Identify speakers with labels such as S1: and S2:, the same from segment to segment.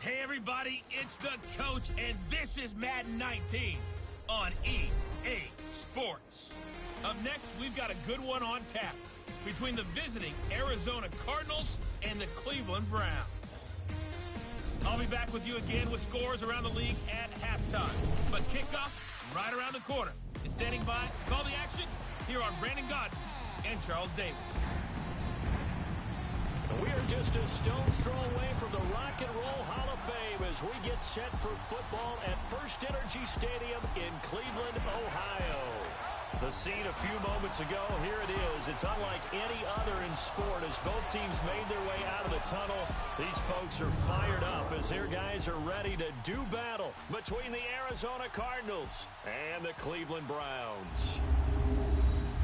S1: Hey everybody, it's the coach, and this is Madden 19 on EA Sports. Up next, we've got a good one on tap between the visiting Arizona Cardinals and the Cleveland Browns. I'll be back with you again with scores around the league at halftime. But kickoff right around the corner. And standing by to call the action, here are Brandon Godden and Charles Davis.
S2: We are just a stone's throw away from the Rock and Roll Hall of Fame as we get set for football at First Energy Stadium in Cleveland, Ohio. The scene a few moments ago, here it is. It's unlike any other in sport as both teams made their way out of the tunnel. These folks are fired up as their guys are ready to do battle between the Arizona Cardinals and the Cleveland Browns.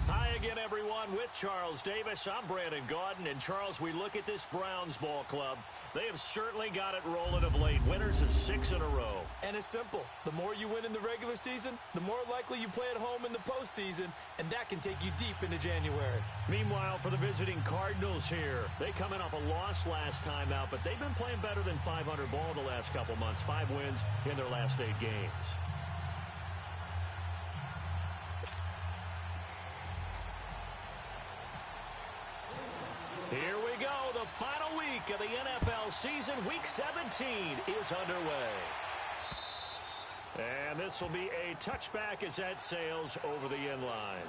S2: Hi again, everyone. With Charles Davis, I'm Brandon Godden. And, Charles, we look at this Browns ball club. They have certainly got it rolling of late. Winners of 6 in a row.
S3: And it's simple. The more you win in the regular season, the more likely you play at home in the postseason, and that can take you deep into January.
S2: Meanwhile, for the visiting Cardinals here, they come in off a loss last time out, but they've been playing better than 500 ball the last couple months. 5 wins in their last 8 games. Here we go. The final week of the NFL season. Week 17 is underway. And this will be a touchback as that sails over the end line.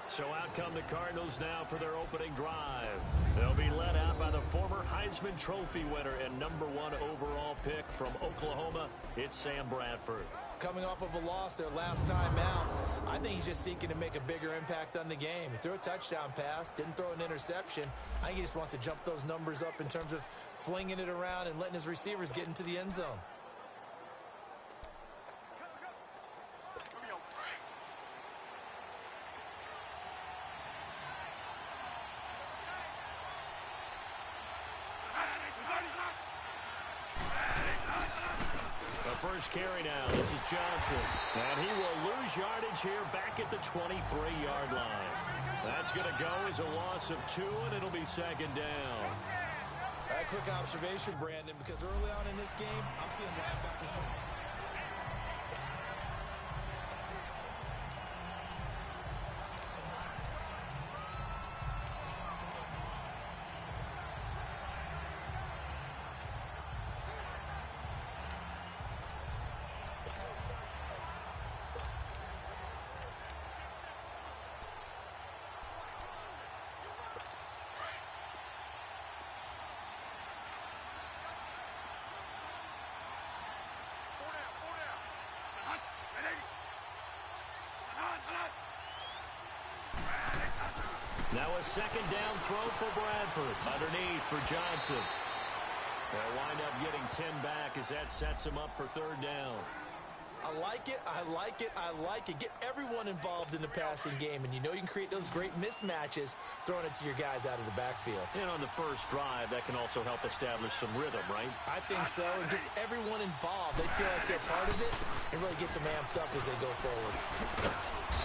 S2: So out come the Cardinals now for their opening drive. They'll be led out by the former Heisman Trophy winner and #1 overall pick from Oklahoma. It's Sam Bradford.
S3: Coming off of a loss their last time out, I think he's just seeking to make a bigger impact on the game. He threw a touchdown pass, didn't throw an interception. I think he just wants to jump those numbers up in terms of flinging it around and letting his receivers get into the end zone.
S2: First carry now. This is Johnson. And he will lose yardage here back at the 23-yard line. That's going to go as a loss of 2, and it'll be second down.
S3: A quick observation, Brandon, because early on in this game, I'm seeing linebackers.
S2: Now a second down throw for Bradford. Underneath for Johnson. They'll wind up getting 10 back as that sets him up for third down.
S3: I like it, I like it, I like it. Get everyone involved in the passing game, and you know you can create those great mismatches throwing it to your guys out of the backfield.
S2: And on the first drive, that can also help establish some rhythm, right?
S3: I think so. It gets everyone involved. They feel like they're part of it. It really gets them amped up as they go forward.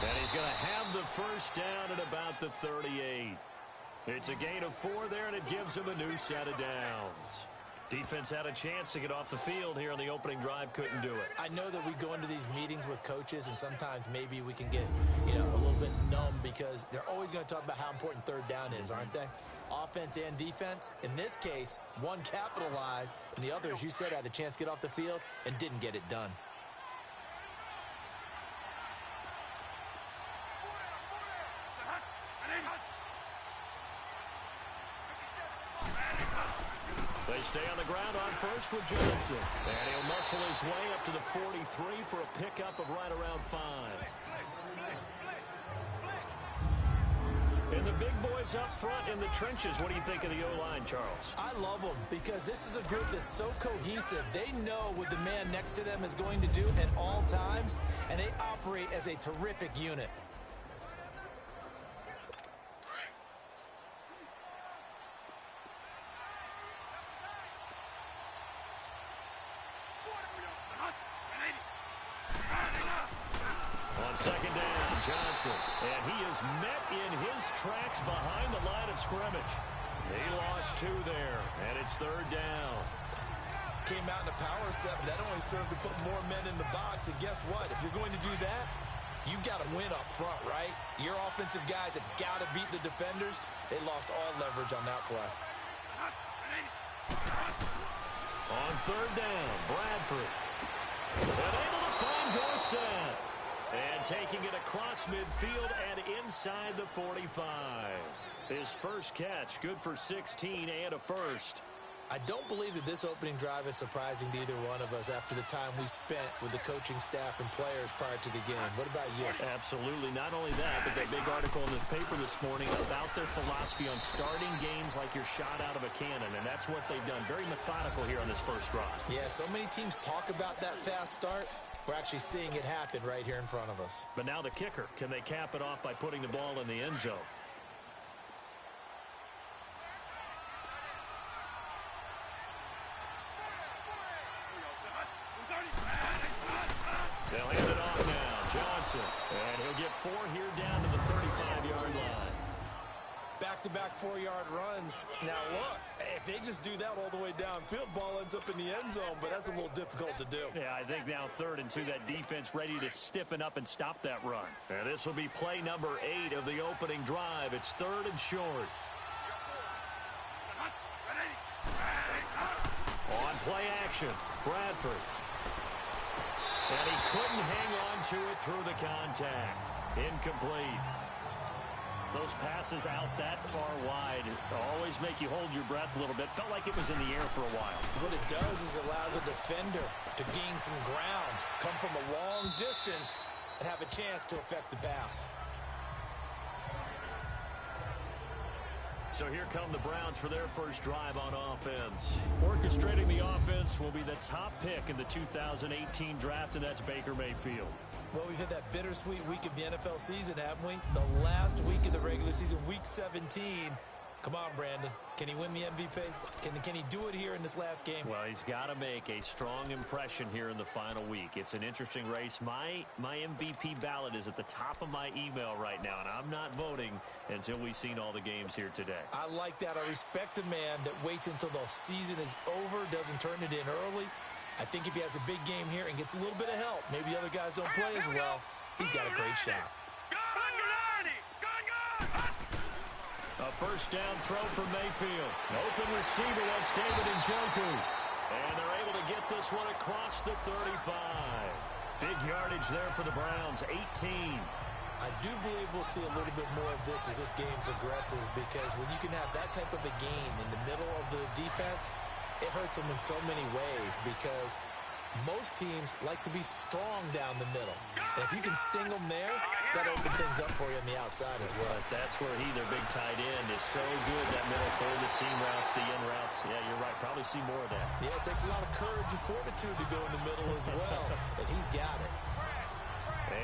S2: And he's going to have the first down at about the 38. It's a gain of 4 there, and it gives him a new set of downs. Defense had a chance to get off the field here on the opening drive, couldn't do it.
S3: I know that we go into these meetings with coaches, and sometimes maybe we can get, a little bit numb because they're always going to talk about how important third down is, aren't they? Offense and defense. In this case, one capitalized, and the other, as you said, had a chance to get off the field and didn't get it done.
S2: They stay on the ground on first with Johnson. And he'll muscle his way up to the 43 for a pickup of right around 5. And the big boys up front in the trenches. What do you think of the O-line, Charles?
S3: I love them because this is a group that's so cohesive. They know what the man next to them is going to do at all times, and they operate as a terrific unit.
S2: On second down, Johnson. And he is met in his tracks behind the line of scrimmage. He lost 2 there, and it's third down.
S3: Came out in a power set, but that only served to put more men in the box. And guess what? If you're going to do that, you've got to win up front, right? Your offensive guys have got to beat the defenders. They lost all leverage on that play.
S2: On third down, Bradford. And able to find Dorsett. And taking it across midfield and inside the 45. His first catch, good for 16 and a first.
S3: I don't believe that this opening drive is surprising to either one of us after the time we spent with the coaching staff and players prior to the game. What about you?
S2: Absolutely. Not only that, but that big article in the paper this morning about their philosophy on starting games like you're shot out of a cannon, and that's what they've done. Very methodical here on this first drive.
S3: Yeah, so many teams talk about that fast start. We're actually seeing it happen right here in front of us.
S2: But now the kicker. Can they cap it off by putting the ball in the end zone? They'll hand it off now. Johnson. And he'll get 4 here down to the 35-yard line.
S3: Back-to-back 4-yard runs. Now, look, if they just do that all the way downfield, ball ends up in the end zone, but that's a little difficult to do.
S2: Yeah, I think now 3rd and 2, that defense ready to stiffen up and stop that run. And this will be play number 8 of the opening drive. It's 3rd and short. On play action, Bradford. And he couldn't hang on to it through the contact. Incomplete. Those passes out that far wide always make you hold your breath a little bit. Felt like it was in the air for a while.
S3: What it does is it allows a defender to gain some ground, come from a long distance, and have a chance to affect the pass.
S2: So here come the Browns for their first drive on offense. Orchestrating the offense will be the top pick in the 2018 draft, and that's Baker Mayfield.
S3: Well, we've had that bittersweet week of the NFL season, haven't we? The last week of the regular season, week 17. Come on, Brandon. Can he win the MVP? Can he do it here in this last game?
S2: Well, he's got to make a strong impression here in the final week. It's an interesting race. My MVP ballot is at the top of my email right now, and I'm not voting until we've seen all the games here today.
S3: I like that. I respect a man that waits until the season is over, doesn't turn it in early. I think if he has a big game here and gets a little bit of help, maybe other guys don't play as well, he's got a great shot.
S2: A first down throw for Mayfield. Open receiver, that's David Njoku. And they're able to get this one across the 35. Big yardage there for the Browns, 18.
S3: I do believe we'll see a little bit more of this as this game progresses, because when you can have that type of a gain in the middle of the defense, it hurts them in so many ways, because most teams like to be strong down the middle. And if you can sting them there, that opens things up for you on the outside as well.
S2: But that's where their big tight end, is so good, that middle third, the seam routes, the in routes. Yeah, you're right. Probably see more of that.
S3: Yeah, it takes a lot of courage and fortitude to go in the middle as well, and he's got it.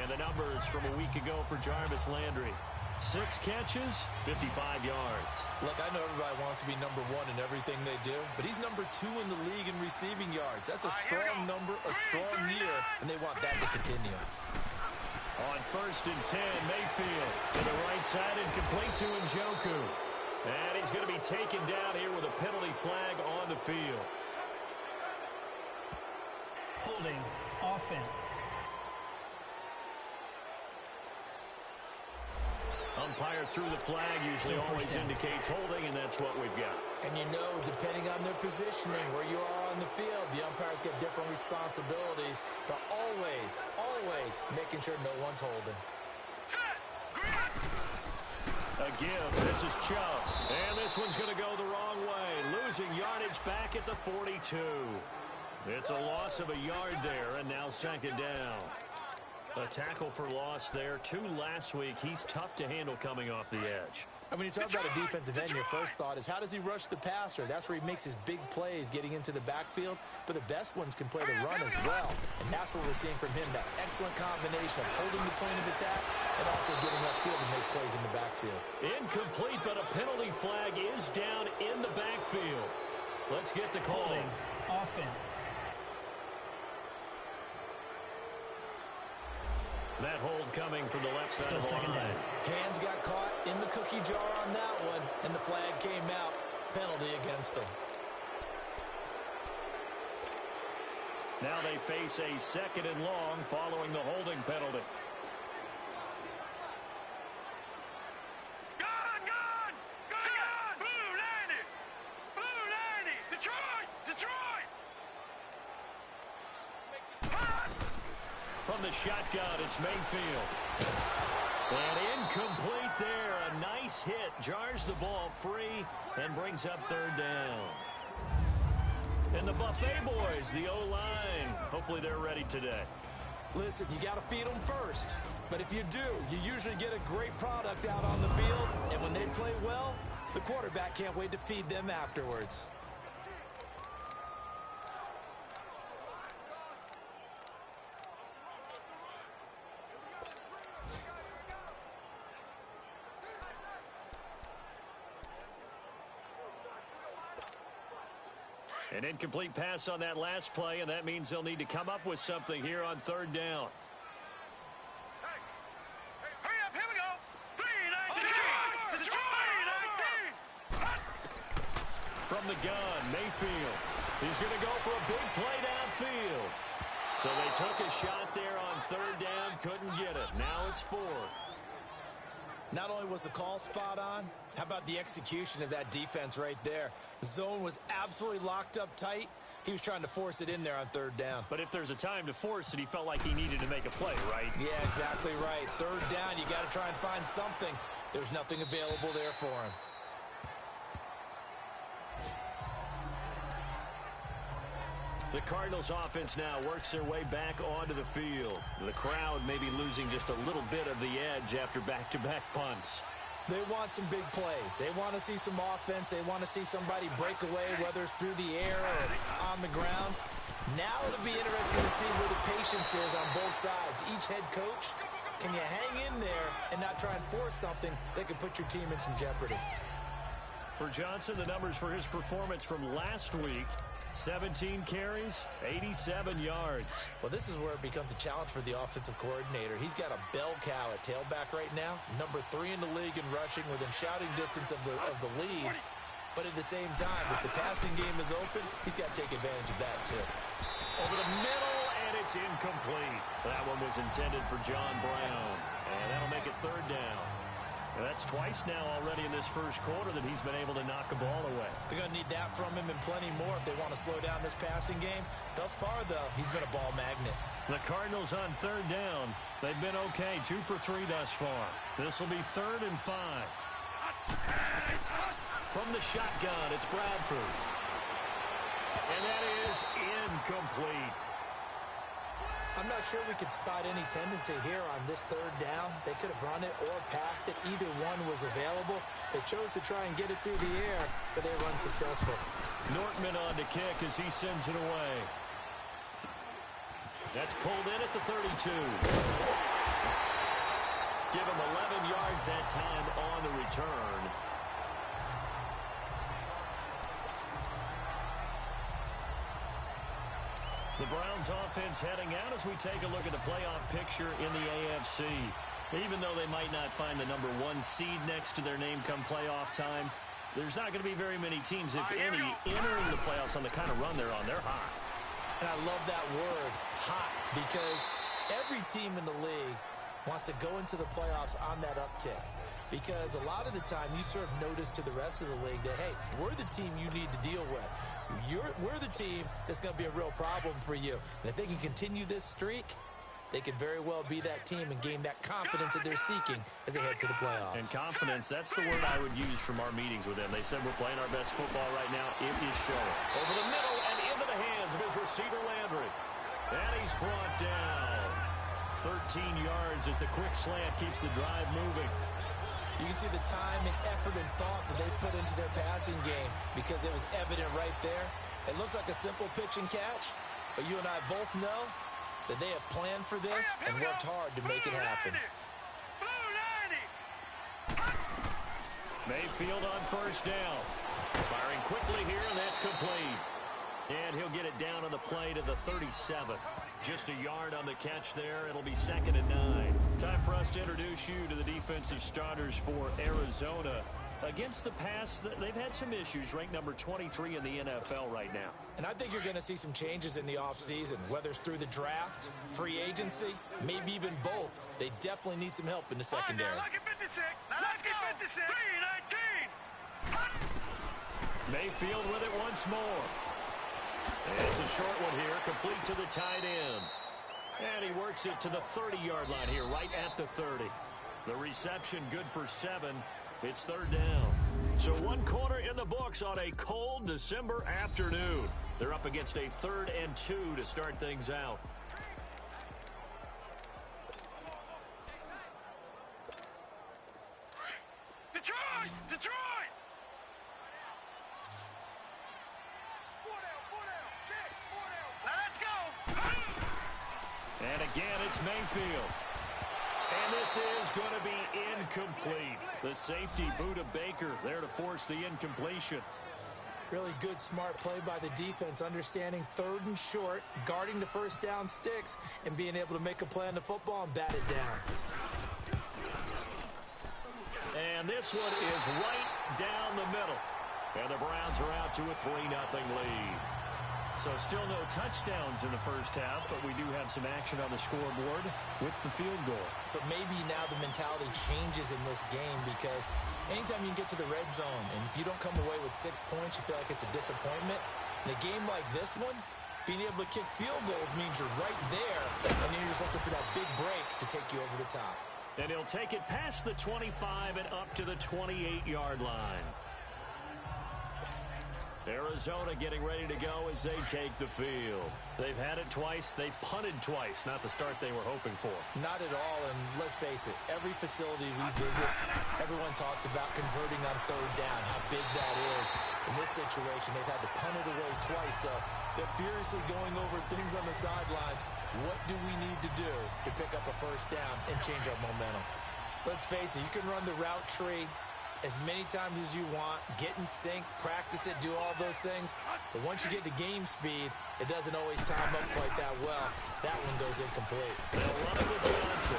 S2: And the numbers from a week ago for Jarvis Landry. 6 catches, 55 yards.
S3: Look, I know everybody wants to be number 1 in everything they do, but he's number 2 in the league in receiving yards. That's a strong number, a strong year, and they want that to continue.
S2: On 1st and 10, Mayfield to the right side and complete to Njoku. And he's going to be taken down here with a penalty flag on the field.
S4: Holding offense.
S2: Umpire through the flag usually always indicates holding, and that's what we've got.
S3: And you know, depending on their positioning, where you are on the field, the umpires get different responsibilities, but always, always making sure no one's holding.
S2: A give. This is Chubb. And this one's going to go the wrong way. Losing yardage back at the 42. It's a loss of a yard there, and now 2nd down. A tackle for loss there. 2 last week. He's tough to handle coming off the edge.
S3: And when you talk about a defensive end, your first thought is, how does he rush the passer? That's where he makes his big plays getting into the backfield. But the best ones can play the run as well. And that's what we're seeing from him, that excellent combination of holding the point of attack and also getting upfield to make plays in the backfield.
S2: Incomplete, but a penalty flag is down in the backfield. Let's get the call.
S4: Holding offense.
S2: That hold coming from the left side
S4: Still
S2: of the
S4: 2nd
S2: line.
S4: down.
S3: Hands got caught in the cookie jar on that one, and the flag came out. Penalty against him.
S2: Now they face a 2nd and long following the holding penalty. From the shotgun, it's Mayfield. And incomplete there. A nice hit. Jars the ball free and brings up 3rd down. And the Buffet boys, the O-line, hopefully they're ready today.
S3: Listen, you got to feed them first. But if you do, you usually get a great product out on the field. And when they play well, the quarterback can't wait to feed them afterwards.
S2: An incomplete pass on that last play, and that means they'll need to come up with something here on 3rd down.
S5: Hurry up, here we go. 3-19.
S2: From the gun, Mayfield. He's going to go for a big play downfield. So they took a shot there on 3rd down, couldn't get it. Now it's 4th.
S3: Not only was the call spot on, how about the execution of that defense right there? The zone was absolutely locked up tight. He was trying to force it in there on 3rd down.
S2: But if there's a time to force it, he felt like he needed to make a play, right?
S3: Yeah, exactly right. 3rd down, you got to try and find something. There's nothing available there for him.
S2: The Cardinals offense now works their way back onto the field. The crowd may be losing just a little bit of the edge after back-to-back punts.
S3: They want some big plays. They want to see some offense. They want to see somebody break away, whether it's through the air or on the ground. Now it'll be interesting to see where the patience is on both sides. Each head coach, can you hang in there and not try and force something that could put your team in some jeopardy?
S2: For Johnson, the numbers for his performance from last week: 17 carries, 87 yards.
S3: Well, this is where it becomes a challenge for the offensive coordinator. He's got a bell cow at tailback right now, number 3 in the league in rushing, within shouting distance of the lead. But at the same time, if the passing game is open, he's got to take advantage of that too.
S2: Over the middle, and it's incomplete. That one was intended for John Brown, and that'll make it 3rd down. And that's twice now already in this first quarter that he's been able to knock a ball away.
S3: They're going to need that from him and plenty more if they want to slow down this passing game. Thus far, though, he's been a ball magnet.
S2: The Cardinals on 3rd down. They've been okay, 2 for 3 thus far. This will be 3rd and 5. From the shotgun, it's Bradford. And that is incomplete.
S3: I'm not sure we could spot any tendency here on this 3rd down. They could have run it or passed it. Either one was available. They chose to try and get it through the air, but they were unsuccessful.
S2: Nortman on to kick as he sends it away. That's pulled in at the 32. Give him 11 yards that time on the return. The Browns offense heading out as we take a look at the playoff picture in the AFC. Even though they might not find the number 1 seed next to their name come playoff time, there's not going to be very many teams, if any, entering the playoffs on the kind of run they're on. They're hot.
S3: And I love that word, hot, because every team in the league wants to go into the playoffs on that uptick. Because a lot of the time you serve notice to the rest of the league that, hey, we're the team you need to deal with. We're the team that's going to be a real problem for you. And if they can continue this streak, they could very well be that team and gain that confidence that they're seeking as they head to the playoffs.
S2: And confidence, that's the word I would use from our meetings with them. They said we're playing our best football right now. It is showing. Over the middle and into the hands of his receiver, Landry. And he's brought down. 13 yards as the quick slant keeps the drive moving.
S3: You can see the time and effort and thought that they put into their passing game because it was evident right there. It looks like a simple pitch and catch, but you and I both know that they have planned for this and worked hard to make it happen.
S2: Mayfield on 1st down. Firing quickly here, and that's complete. And he'll get it down on the play to the 37. Just a yard on the catch there. It'll be 2nd and 9. Time for us to introduce you to the defensive starters for Arizona. Against the pass, they've had some issues, ranked number 23 in the NFL right now.
S3: And I think you're going to see some changes in the offseason, whether it's through the draft, free agency, maybe even both. They definitely need some help in the secondary.
S5: Lucky 56. Lucky 56. 319.
S2: Mayfield with it once more. And it's a short one here, complete to the tight end. And he works it to the 30-yard line here, right at the 30. The reception good for 7. It's third down. So one quarter in the books on a cold December afternoon. They're up against a 3rd and 2 to start things out.
S5: Detroit! Detroit! Now let's go!
S2: And again, it's Mayfield. And this is going to be incomplete. The safety boot of Baker there to force the incompletion.
S3: Really good, smart play by the defense, understanding 3rd and short, guarding the first down sticks, and being able to make a play on the football and bat it down.
S2: And this one is right down the middle. And the Browns are out to a 3-0 lead. So still no touchdowns in the first half, but we do have some action on the scoreboard with the field goal. So maybe now the mentality changes in this game, because anytime you can get to the red zone, and if you don't come away with 6 points, you feel like it's a disappointment. In a game like this one, being able to kick field goals means you're right there, and then you're just looking for that big break to take you over the top. And he'll take it past the 25 and up to the 28-yard line. Arizona getting ready to go as they take the field. They've had it twice. They've punted twice. Not the start they were hoping for.
S3: Not at all, and let's face it, every facility we visit, everyone talks about converting on 3rd down, how big that is. In this situation, they've had to punt it away twice, so they're furiously going over things on the sidelines. What do we need to do to pick up a first down and change our momentum? Let's face it, you can run the route tree as many times as you want, get in sync, practice it, do all those things. But once you get to game speed, it doesn't always time up quite that well. That one goes incomplete.
S2: They'll run it with Johnson.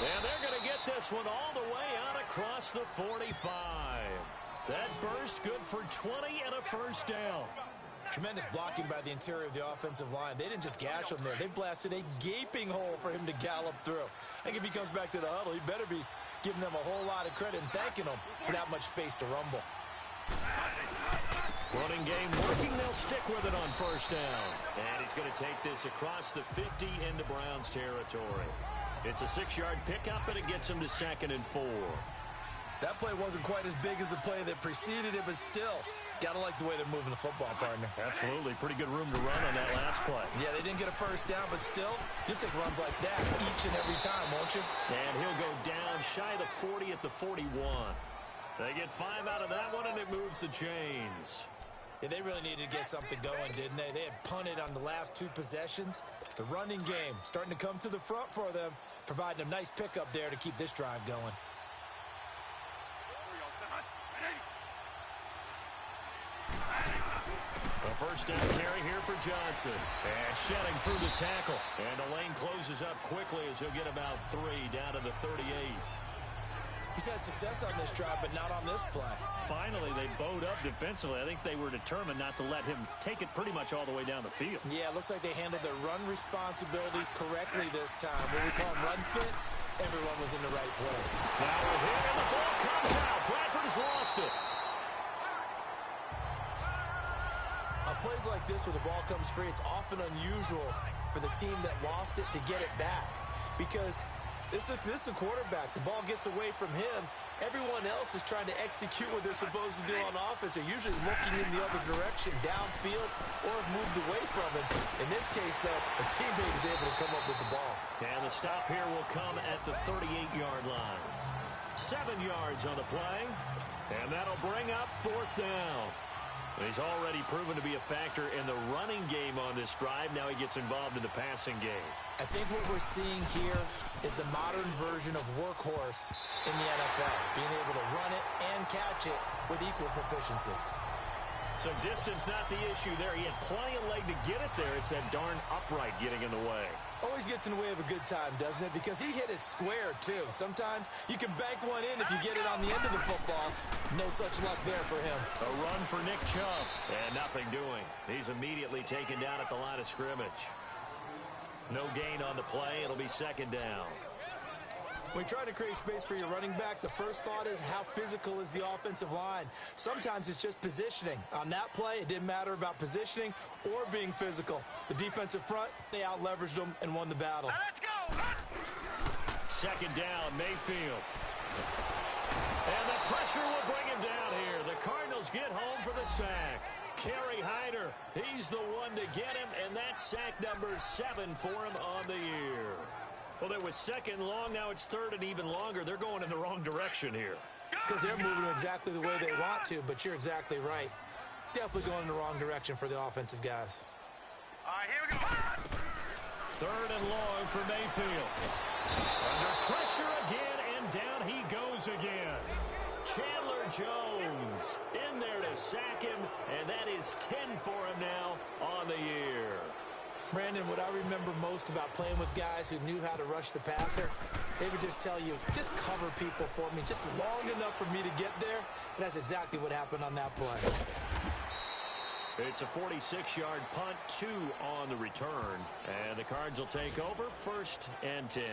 S2: And they're going to get this one all the way out across the 45. That burst good for 20 and a first down.
S3: Tremendous blocking by the interior of the offensive line. They didn't just gash him there. They blasted a gaping hole for him to gallop through. I think if he comes back to the huddle, he better be giving them a whole lot of credit and thanking them for that much space to rumble.
S2: Running game working. They'll stick with it on first down. And he's going to take this across the 50 into Browns territory. It's a 6-yard pickup, and it gets him to 2nd and 4.
S3: That play wasn't quite as big as the play that preceded it, but still, gotta like the way they're moving the football, partner.
S2: Absolutely. Pretty good room to run on that last play.
S3: Yeah, they didn't get a first down, but still, you'll take runs like that each and every time, won't you?
S2: And he'll go down shy of the 40 at the 41. They get 5 out of that one, and it moves the chains.
S3: Yeah, they really needed to get something going, didn't they? They had punted on the last 2 possessions. The running game starting to come to the front for them, providing a nice pickup there to keep this drive going.
S2: A first down carry here for Johnson. And shedding through the tackle. And the lane closes up quickly as he'll get about 3 down to the 38.
S3: He's had success on this drive, but not on this play.
S2: Finally, they bowed up defensively. I think they were determined not to let him take it pretty much all the way down the field.
S3: Yeah, it looks like they handled their run responsibilities correctly this time. What we call run fits, everyone was in the right place.
S2: Now we're here, and the ball comes out. Bradford has lost it.
S3: On plays like this where the ball comes free, it's often unusual for the team that lost it to get it back. Because this is the quarterback. The ball gets away from him. Everyone else is trying to execute what they're supposed to do on offense. They're usually looking in the other direction, downfield, or have moved away from it. In this case, though, a teammate is able to come up with the ball.
S2: And the stop here will come at the 38-yard line. 7 yards on the play. And that'll bring up 4th down. He's already proven to be a factor in the running game on this drive. Now he gets involved in the passing game.
S3: I think what we're seeing here is the modern version of workhorse in the NFL, being able to run it and catch it with equal proficiency.
S2: So distance not the issue there. He had plenty of leg to get it there. It's that darn upright getting in the way.
S3: Always gets in the way of a good time, doesn't it? Because he hit it square, too. Sometimes you can bank one in if you get it on the end of the football. No such luck there for him.
S2: A run for Nick Chubb. And nothing doing. He's immediately taken down at the line of scrimmage. No gain on the play. It'll be second down.
S3: When you're trying to create space for your running back, the first thought is how physical is the offensive line. Sometimes it's just positioning. On that play, it didn't matter about positioning or being physical. The defensive front, they out-leveraged them and won the battle.
S5: Now let's go.
S2: Second down, Mayfield. And the pressure will bring him down here. The Cardinals get home for the sack. Kerry Hyder, he's the one to get him, and that's sack number 7 for him on the year. Well, it was second long. Now it's third and even longer. They're going in the wrong direction here.
S3: Because they're moving exactly the way they want to, but you're exactly right. Definitely going in the wrong direction for the offensive guys.
S5: All right, here we go.
S2: Third and long for Mayfield. Under pressure again, and down he goes again. Chandler Jones in there to sack him, and that is 10 for him now on the year.
S3: Brandon, what I remember most about playing with guys who knew how to rush the passer, they would just tell you, just cover people for me, just long enough for me to get there. And that's exactly what happened on that play.
S2: It's a 46-yard punt, 2 on the return. And the Cards will take over, 1st and 10.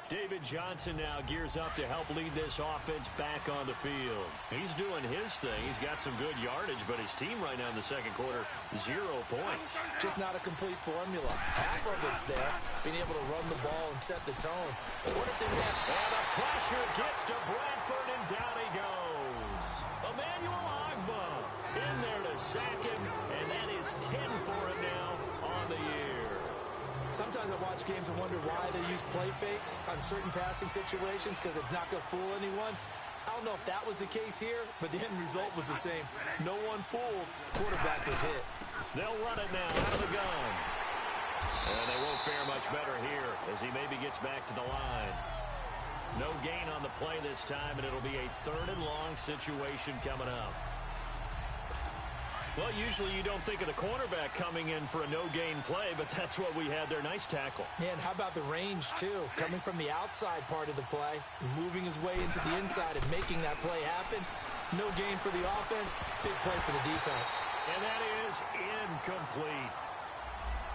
S2: David Johnson now gears up to help lead this offense back on the field. He's doing his thing. He's got some good yardage, but his team right now in the second quarter, 0 points.
S3: Just not a complete formula. Half of it's there, being able to run the ball and set the tone. But what if they meant?
S2: And the pressure gets to Bradford, and down he goes. Emmanuel Ogbah in there to sack him, and that is 10 for him now on the year.
S3: Sometimes I watch games and wonder why they use play fakes on certain passing situations, because it's not going to fool anyone. I don't know if that was the case here, but the end result was the same. No one fooled. Quarterback was hit.
S2: They'll run it now out of the gun. And they won't fare much better here as he maybe gets back to the line. No gain on the play this time, and it'll be a 3rd and long situation coming up. Well, usually you don't think of the cornerback coming in for a no-gain play, but that's what we had there. Nice tackle.
S3: Yeah, and how about the range, too? Coming from the outside part of the play, moving his way into the inside and making that play happen. No gain for the offense, big play for the defense.
S2: And that is incomplete.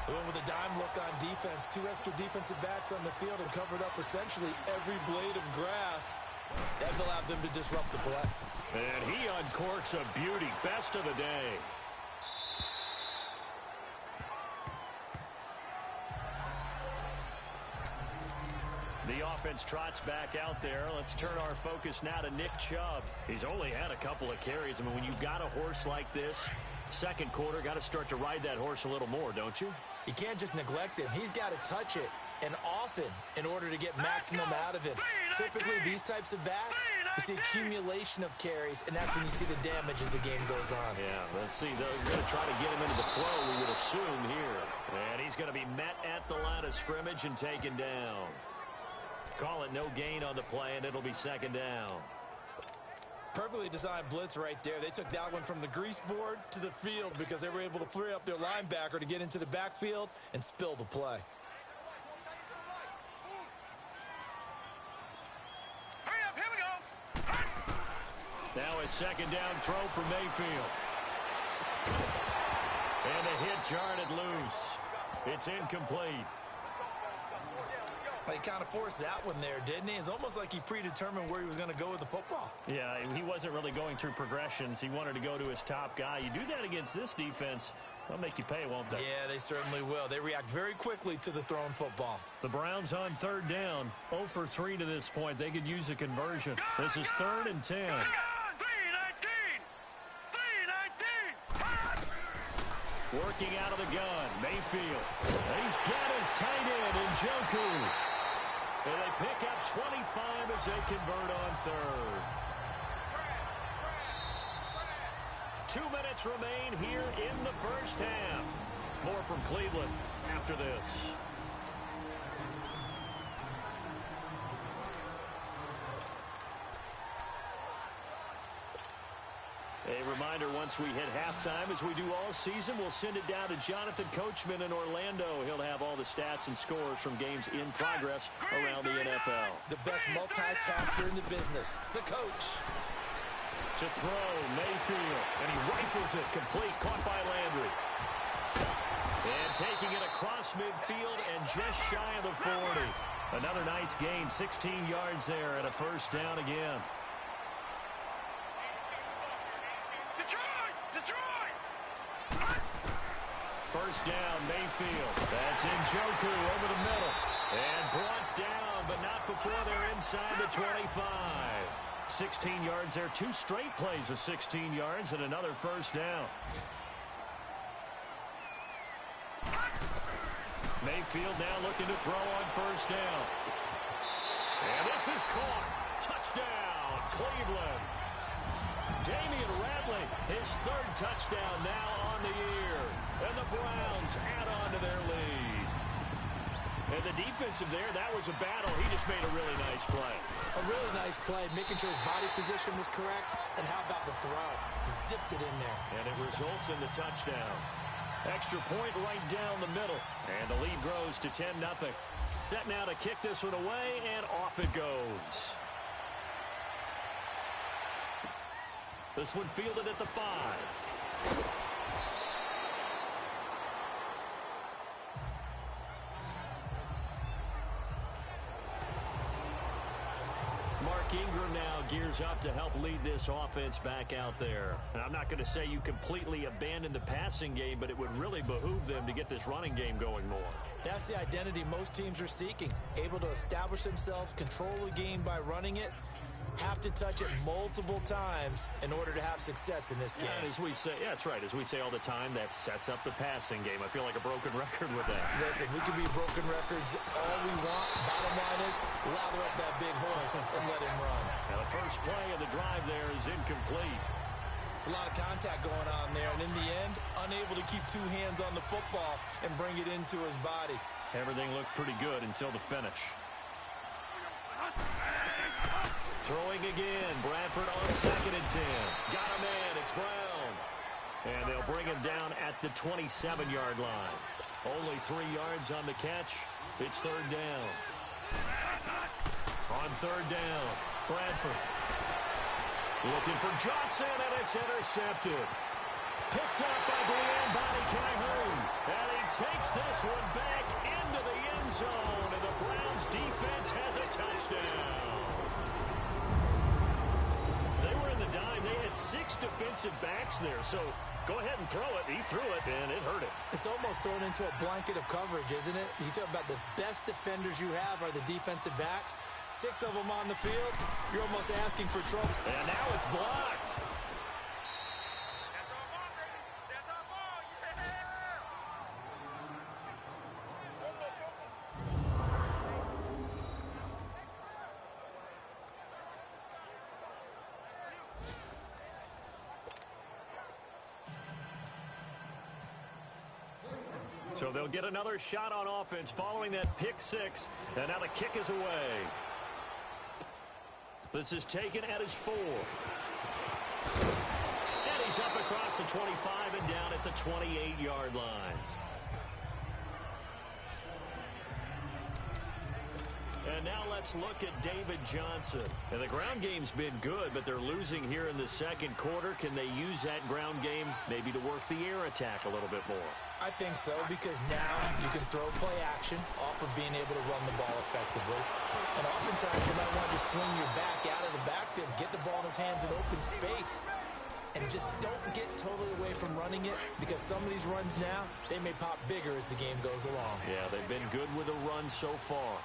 S3: They went with a dime look on defense. 2 extra defensive backs on the field and covered up essentially every blade of grass. That allowed them to disrupt the play.
S2: And he uncorks a beauty. Best of the day. The offense trots back out there. Let's turn our focus now to Nick Chubb. He's only had a couple of carries. I mean, when you've got a horse like this, second quarter, got to start to ride that horse a little more, don't you?
S3: You can't just neglect him. He's got to touch it, and often, in order to get maximum out of him. Typically, these types of backs, it's the accumulation of carries, and that's when you see the damage as the game goes on.
S2: Yeah, let's see. They're going to try to get him into the flow, we would assume, here. And he's going to be met at the line of scrimmage and taken down. Call it no gain on the play, and it'll be second down.
S3: Perfectly designed blitz right there. They took that one from the grease board to the field because they were able to free up their linebacker to get into the backfield and spill the play.
S5: Hurry up, here we go.
S2: Now a second down throw for Mayfield. And a hit jarred it loose. It's incomplete.
S3: He kind of forced that one there, didn't he? It's almost like he predetermined where he was going to go with the football.
S2: Yeah, he wasn't really going through progressions. He wanted to go to his top guy. You do that against this defense, they'll make you pay, won't they?
S3: Yeah, they certainly will. They react very quickly to the thrown football.
S2: The Browns on third down, 0 for 3 to this point. They could use a conversion. This is 3rd and 10.
S5: 319.
S2: Working out of the gun, Mayfield. He's got his tight end in Njoku. And they pick up 25 as they convert on 3rd. 2 minutes remain here in the first half. More from Cleveland after this. A reminder reminder once we hit halftime, as we do all season, we'll send it down to Jonathan Coachman in Orlando. He'll have all the stats and scores from games in progress around the NFL.
S3: The best multitasker in the business, the coach.
S2: To throw, Mayfield, and he rifles it complete, caught by Landry. And taking it across midfield and just shy of the 40. Another nice gain, 16 yards there and a first down again. First down, Mayfield. That's Njoku over the middle. And brought down, but not before they're inside the 25. 16 yards there. 2 straight plays of 16 yards and another first down. Mayfield now looking to throw on first down. And this is caught. Touchdown, Cleveland. Damian Radley, his 3rd touchdown now on the year. And the Browns add on to their lead. And the defensive there, that was a battle. He just made a really nice play.
S3: A really nice play, making sure his body position was correct. And how about the throw? Zipped it in there.
S2: And it results in the touchdown. Extra point right down the middle. And the lead grows to 10-0. Set now to kick this one away, and off it goes. This one fielded at the 5. Mark Ingram now gears up to help lead this offense back out there. And I'm not going to say you completely abandon the passing game, but it would really behoove them to get this running game going more.
S3: That's the identity most teams are seeking. Able to establish themselves, control the game by running it, have to touch it multiple times in order to have success in this game.
S2: And as we say, yeah, that's right. As we say all the time, that sets up the passing game. I feel like a broken record with that.
S3: Listen, we can be broken records all we want. Bottom line is, lather up that big horse and let him run.
S2: Now the first play of the drive there is incomplete.
S3: It's a lot of contact going on there, and in the end, unable to keep 2 hands on the football and bring it into his body.
S2: Everything looked pretty good until the finish. Throwing again, Bradford on 2nd and 10. Got him in, it's Brown. And they'll bring him down at the 27-yard line. Only 3 yards on the catch. It's 3rd down. On 3rd down, Bradford. Looking for Johnson, and it's intercepted. Picked up by Brian Body Calhoun. And he takes this one back into the end zone. And the Browns defense has a touchdown. They were in the dime. They had 6 defensive backs there. So go ahead and throw it. He threw it, and it hurt him.
S3: It's almost thrown into a blanket of coverage, isn't it? You talk about the best defenders you have are the defensive backs. 6 of them on the field. You're almost asking for trouble.
S2: And now it's blocked. So they'll get another shot on offense following that pick 6. And now the kick is away. This is taken at his 4. And he's up across the 25 and down at the 28-yard line. And now let's look at David Johnson. And the ground game's been good, but they're losing here in the 2nd quarter. Can they use that ground game maybe to work the air attack a little bit more?
S3: I think so, because now you can throw play action off of being able to run the ball effectively. And oftentimes you might want to swing your back out of the backfield, get the ball in his hands in open space, and just don't get totally away from running it, because some of these runs now, they may pop bigger as the game goes along.
S2: Yeah, they've been good with a run so far.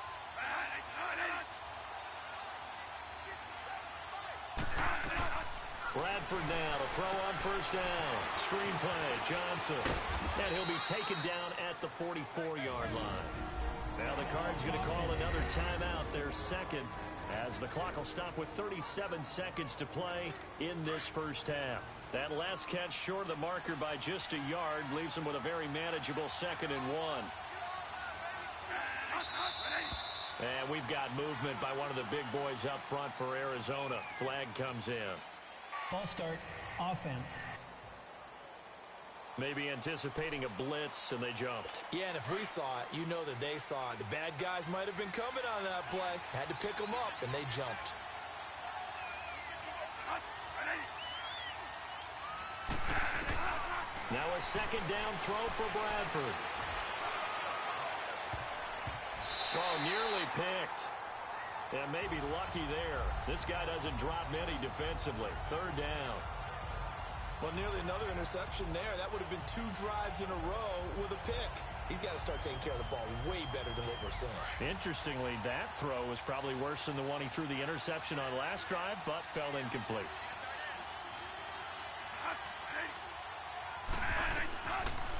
S2: Bradford now to throw on first down. Screenplay, Johnson. And he'll be taken down at the 44-yard line. Now the Cards going to call another timeout, their 2nd, as the clock will stop with 37 seconds to play in this first half. That last catch short of the marker by just a yard leaves them with a very manageable 2nd and 1. And we've got movement by one of the big boys up front for Arizona. Flag comes in.
S4: False start. Offense.
S2: Maybe anticipating a blitz, and they jumped.
S3: Yeah, and if we saw it, you know that they saw it. The bad guys might have been coming on that play. Had to pick them up, and they jumped.
S2: Now a second down throw for Bradford. Oh, nearly picked. And maybe lucky there. This guy doesn't drop many defensively. Third down.
S3: Well, nearly another interception there. That would have been 2 drives in a row with a pick. He's got to start taking care of the ball way better than what we're seeing.
S2: Interestingly, that throw was probably worse than the one he threw the interception on last drive, but fell incomplete.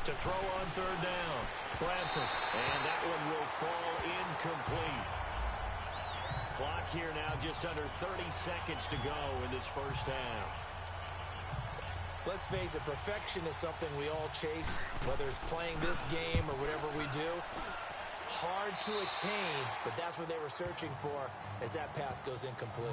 S2: To throw on third down, Bradford. And that one will fall incomplete. Clock here now just under 30 seconds to go in this first half.
S3: Let's face it, perfection is something we all chase, whether it's playing this game or whatever we do. Hard to attain, but that's what they were searching for as that pass goes incomplete.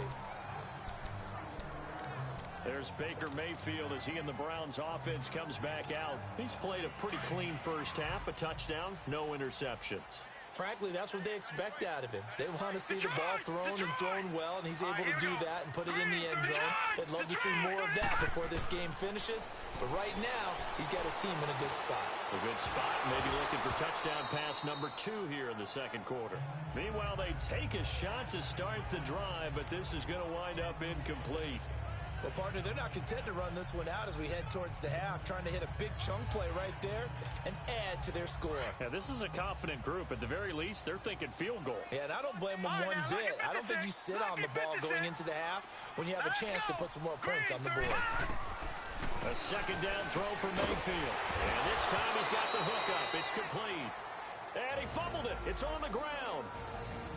S2: There's Baker Mayfield as he and the Browns offense comes back out. He's played a pretty clean first half, a touchdown, no interceptions.
S3: Frankly, that's what they expect out of him. They want to see the ball thrown and thrown well, and he's able to do that and put it in the end zone. They'd love to see more of that before this game finishes. But right now, he's got his team in a good spot.
S2: A good spot, maybe looking for touchdown pass number 2 here in the second quarter. Meanwhile, they take a shot to start the drive, but this is going to wind up incomplete.
S3: Well, partner, they're not content to run this one out as we head towards the half, trying to hit a big chunk play right there and add to their score.
S2: Yeah, this is a confident group. At the very least, they're thinking field goal.
S3: Yeah, and I don't blame them one bit. I don't think you sit on the ball going into the half when you have a chance to put some more points on the board.
S2: A second down throw for Mayfield. And this time he's got the hook up. It's complete. And he fumbled it. It's on the ground.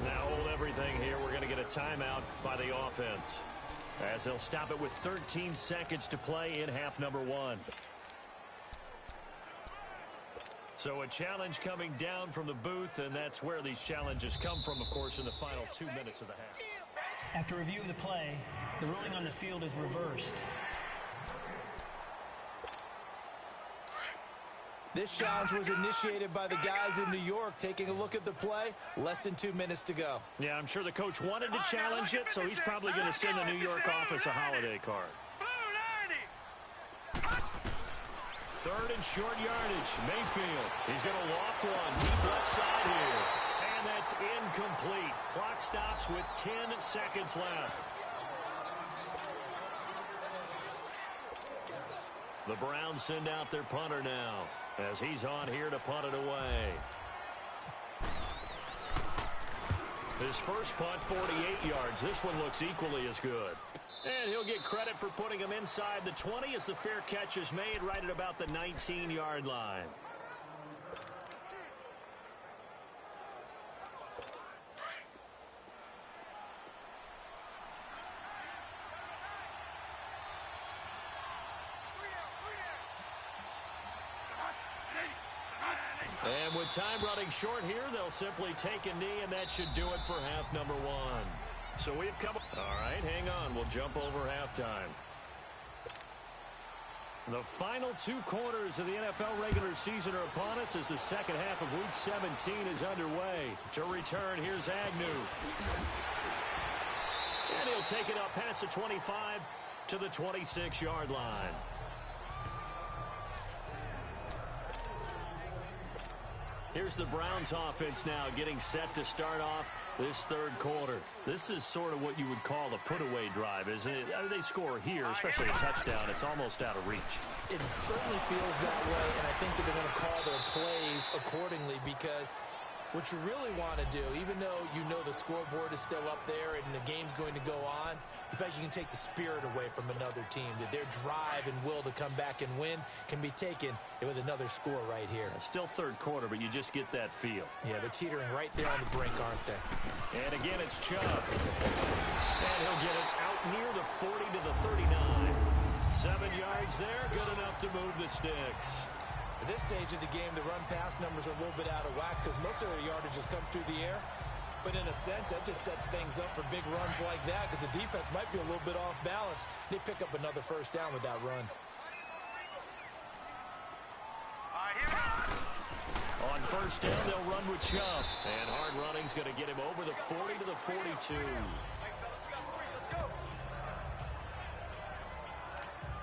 S2: Now hold everything here. We're going to get a timeout by the offense, as they'll stop it with 13 seconds to play in half number 1. So a challenge coming down from the booth, and that's where these challenges come from, of course, in the final 2 minutes of the half.
S4: After review of the play, the ruling on the field is reversed.
S3: This challenge was initiated by the guys in New York. Taking a look at the play, less than 2 minutes to go.
S2: Yeah, I'm sure the coach wanted to challenge it, so he's probably going to send the New York office a holiday card. Third and short yardage. Mayfield. He's going to loft one deep left side here. And that's incomplete. Clock stops with 10 seconds left. The Browns send out their punter now, as he's on here to punt it away. His first punt, 48 yards. This one looks equally as good. And he'll get credit for putting him inside the 20 as the fair catch is made right at about the 19-yard line. And with time running short here, they'll simply take a knee, and that should do it for half number 1. So we've come... All right, hang on. We'll jump over halftime. The final 2 quarters of the NFL regular season are upon us as the second half of Week 17 is underway. To return, here's Agnew. And he'll take it up past the 25 to the 26-yard line. Here's the Browns offense now getting set to start off this third quarter. This is sort of what you would call a put-away drive, isn't it? They score here, especially a touchdown. It's almost out of reach.
S3: It certainly feels that way, and I think that they're going to call their plays accordingly, because what you really want to do, even though you know the scoreboard is still up there and the game's going to go on, in fact, you can take the spirit away from another team, that their drive and will to come back and win can be taken with another score right here.
S2: Still third quarter, but you just get that feel.
S3: Yeah, they're teetering right there on the brink, aren't they?
S2: And again, it's Chubb. And he'll get it out near the 40 to the 39. 7 yards there, good enough to move the sticks.
S3: At this stage of the game, the run-pass numbers are a little bit out of whack because most of their yardages come through the air. But in a sense, that just sets things up for big runs like that because the defense might be a little bit off balance. They pick up another first down with that run.
S2: On first down, they'll run with Chubb. And hard running's going to get him over the 40 to the 42.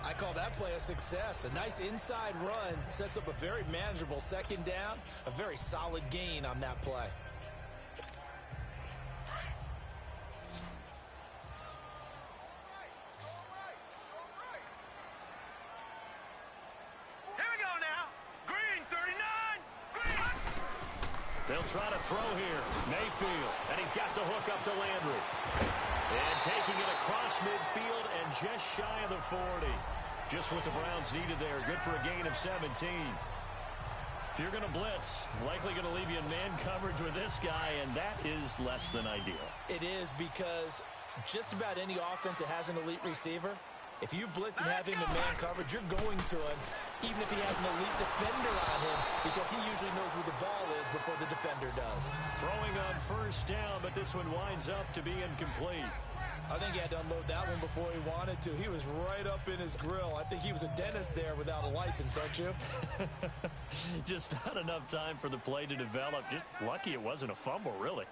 S3: I call that play a success. A nice inside run sets up a very manageable second down, a very solid gain on that play.
S2: They'll try to throw here. Mayfield, and he's got the hook up to Landry. And taking it across midfield and just shy of the 40. Just what the Browns needed there. Good for a gain of 17. If you're going to blitz, likely going to leave you in man coverage with this guy, and that is less than ideal.
S3: It is because just about any offense that has an elite receiver, if you blitz and have him in man coverage, you're going to him, even if he has an elite defender on him, because he usually knows where the ball is before the defender does.
S2: Throwing on first down, but this one winds up to be incomplete.
S3: I think he had to unload that one before he wanted to. He was right up in his grill. I think he was a dentist there without a license, don't you?
S2: Just not enough time for the play to develop. Just lucky it wasn't a fumble, really.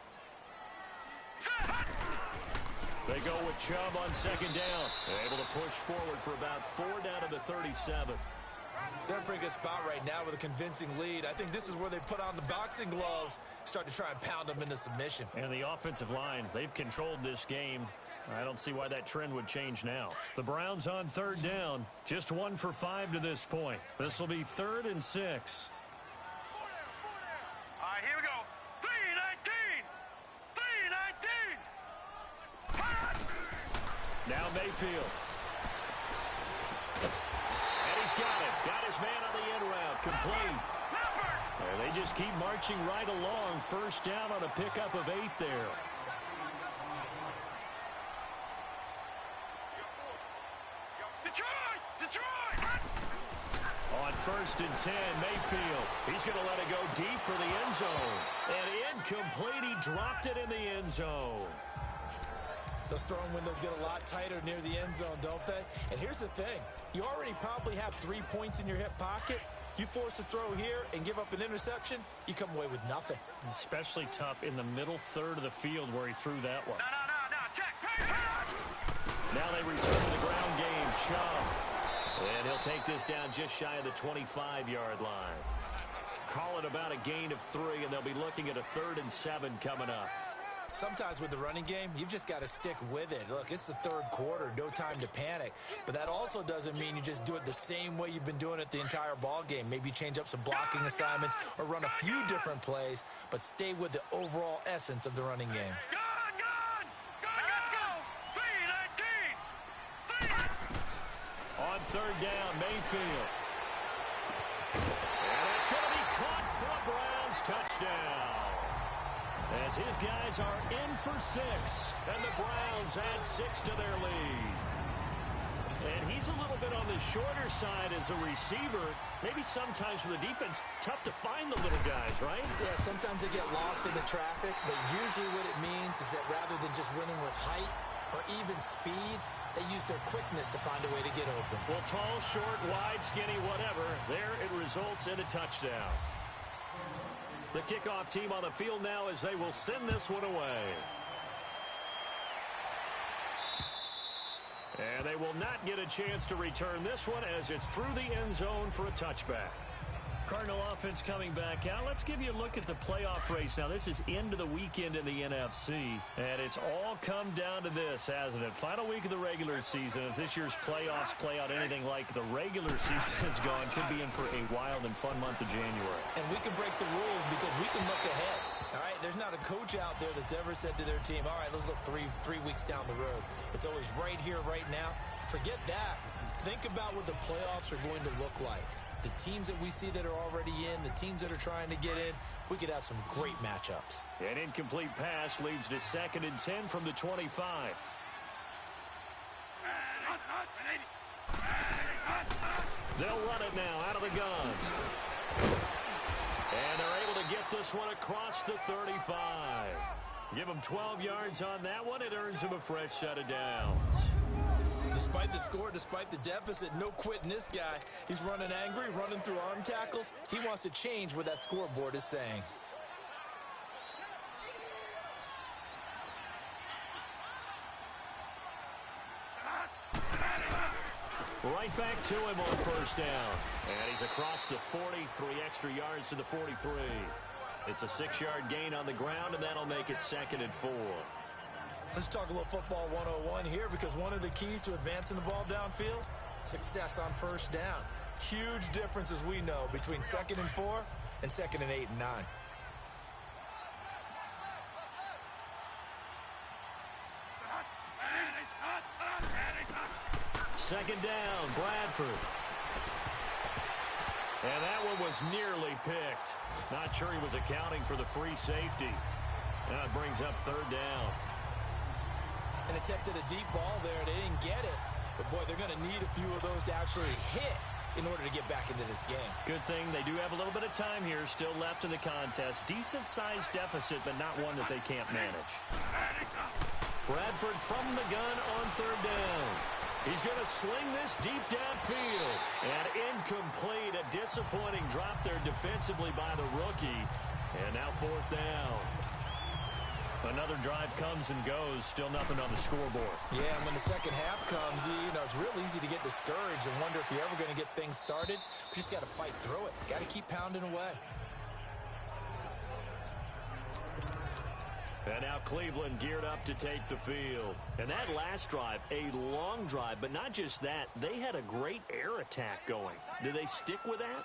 S2: They go with Chubb on second down. They're able to push forward for about 4 down to the 37.
S3: They're in a pretty good spot right now with a convincing lead. I think this is where they put on the boxing gloves, start to try and pound them into submission.
S2: And the offensive line, they've controlled this game. I don't see why that trend would change now. The Browns on third down, just 1 for 5 to this point. This will be 3rd and 6.
S5: All right, here we go. 3-19. 3-19.
S2: Now Mayfield. And he's got it. Got his man on the end route. Complete. And they just keep marching right along. First down on a pickup of 8 there. On 1st and 10, Mayfield. He's going to let it go deep for the end zone. And incomplete. He dropped it in the end zone.
S3: Those throwing windows get a lot tighter near the end zone, don't they? And here's the thing. You already probably have 3 points in your hip pocket. You force a throw here and give up an interception, you come away with nothing.
S2: Especially tough in the middle third of the field where he threw that one.
S5: No, check.
S2: Now they return to the ground game. Chubb. And he'll take this down just shy of the 25-yard line. Call it about a gain of 3, and they'll be looking at a 3rd and 7 coming up.
S3: Sometimes with the running game, you've just got to stick with it. Look, it's the 3rd quarter, no time to panic. But that also doesn't mean you just do it the same way you've been doing it the entire ball game. Maybe change up some blocking assignments or run a few different plays, but stay with the overall essence of the running game.
S5: Let's go. 3-19.
S2: On third down, Mayfield. And it's going to be caught for a Browns touchdown. As his guys are in for 6, and the Browns add 6 to their lead. And he's a little bit on the shorter side as a receiver. Maybe sometimes for the defense, tough to find the little guys, right?
S3: Yeah, sometimes they get lost in the traffic, but usually what it means is that rather than just winning with height or even speed, they use their quickness to find a way to get open.
S2: Well, tall, short, wide, skinny, whatever, there it results in a touchdown. The kickoff team on the field now as they will send this one away. And they will not get a chance to return this one as it's through the end zone for a touchback. Cardinal offense coming back out. Let's give you a look at the playoff race. Now, this is into the weekend in the NFC, and it's all come down to this, hasn't it? Final week of the regular season. As this year's playoffs play out anything like the regular season has gone, could be in for a wild and fun month of January.
S3: And we can break the rules because we can look ahead. All right, there's not a coach out there that's ever said to their team, all right, let's look three weeks down the road. It's always right here, right now. Forget that. Think about what the playoffs are going to look like. The teams that we see that are already in, the teams that are trying to get in, we could have some great matchups.
S2: An incomplete pass leads to 2nd and 10 from the 25. They'll run it now out of the gun. And they're able to get this one across the 35. Give him 12 yards on that one. It earns him a fresh set of downs.
S3: Despite the score, despite the deficit, no quitting this guy. He's running angry, running through arm tackles. He wants to change what that scoreboard is saying.
S2: Right back to him on first down. And he's across the 40, 3 extra yards to the 43. It's a 6-yard gain on the ground, and that'll make it 2nd and 4.
S3: Let's talk a little football 101 here, because one of the keys to advancing the ball downfield, success on first down. Huge difference, as we know, between 2nd and 4 and 2nd and 8 and 9.
S2: Second down, Bradford. And that one was nearly picked. Not sure he was accounting for the free safety. Now it brings up 3rd down.
S3: An attempt at a deep ball there. They didn't get it. But, boy, they're going to need a few of those to actually hit in order to get back into this game.
S2: Good thing they do have a little bit of time here still left in the contest. Decent-sized deficit, but not one that they can't manage. Bradford from the gun on 3rd down. He's going to sling this deep downfield. And incomplete. A disappointing drop there defensively by the rookie. And now 4th down. Another drive comes and goes. Still nothing on the scoreboard.
S3: Yeah, and when the second half comes, it's real easy to get discouraged and wonder if you're ever going to get things started. You just got to fight through it. Got to keep pounding away.
S2: And now Cleveland geared up to take the field. And that last drive, a long drive, but not just that. They had a great air attack going. Do they stick with that?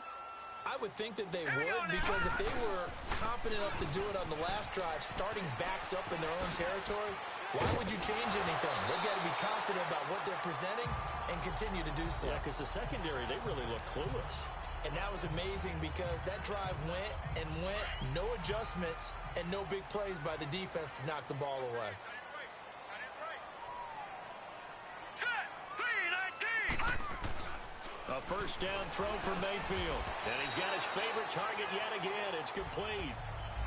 S3: I would think that they would, because if they were confident enough to do it on the last drive, starting backed up in their own territory, why would you change anything? They've got to be confident about what they're presenting and continue to do so.
S2: Yeah, because the secondary, they really look clueless.
S3: And that was amazing, because that drive went and went, no adjustments, and no big plays by the defense to knock the ball away.
S2: A first down throw for Mayfield. And he's got his favorite target yet again. It's complete.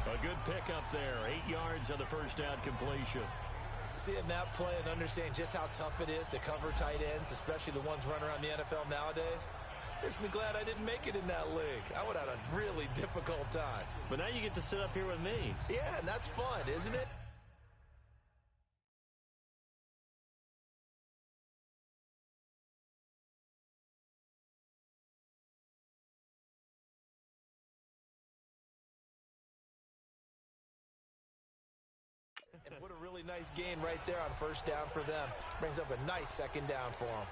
S2: A good pickup there. 8 yards on the first down completion.
S3: Seeing that play and understanding just how tough it is to cover tight ends, especially the ones running around the NFL nowadays, makes me glad I didn't make it in that league. I would have had a really difficult time.
S2: But now you get to sit up here with me.
S3: Yeah, and that's fun, isn't it? And what a really nice gain right there on first down for them. Brings up a nice second down for them.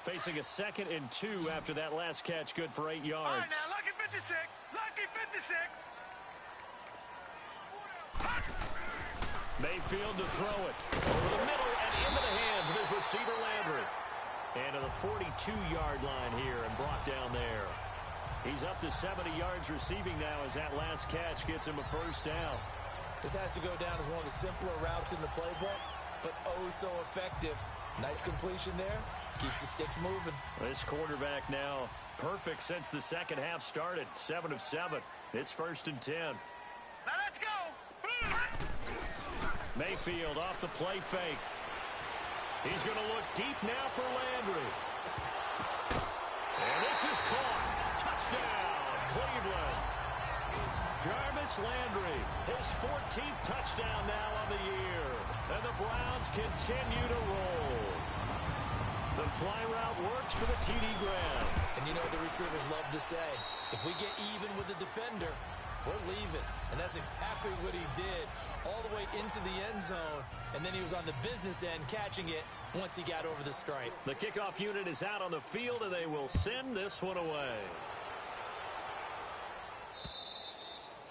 S2: Facing a 2nd and 2 after that last catch, good for 8 yards.
S5: All right, now, lucky 56. Lucky 56.
S2: Mayfield to throw it. Over the middle and into the hands of his receiver, Landry. And to the 42-yard line here and brought down there. He's up to 70 yards receiving now as that last catch gets him a first down.
S3: This has to go down as one of the simpler routes in the playbook, but oh so effective. Nice completion there. Keeps the sticks moving.
S2: This quarterback now perfect since the second half started. 7 of 7. It's 1st and 10.
S5: Now let's go.
S2: Mayfield off the play fake. He's going to look deep now for Landry. And this is caught. Touchdown, Cleveland. Jarvis Landry, his 14th touchdown now on the year. And the Browns continue to roll. The fly route works for the TD Graham.
S3: And you know the receivers love to say, if we get even with the defender, we're leaving. And that's exactly what he did, all the way into the end zone. And then he was on the business end catching it once he got over the stripe.
S2: The kickoff unit is out on the field, and they will send this one away.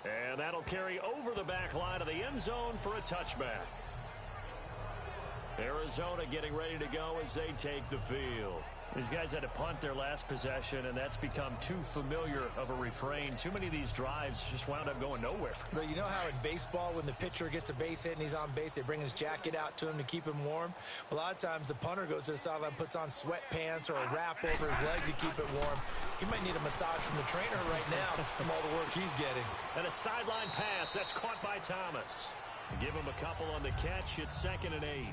S2: And that'll carry over the back line of the end zone for a touchback. Arizona getting ready to go as they take the field. These guys had to punt their last possession, and that's become too familiar of a refrain. Too many of these drives just wound up going nowhere.
S3: But you know how in baseball, when the pitcher gets a base hit and he's on base, they bring his jacket out to him to keep him warm? Well, a lot of times the punter goes to the sideline, puts on sweatpants or a wrap over his leg to keep it warm. He might need a massage from the trainer right now from all the work he's getting.
S2: And a sideline pass. That's caught by Thomas. Give him a couple on the catch. It's 2nd and 8.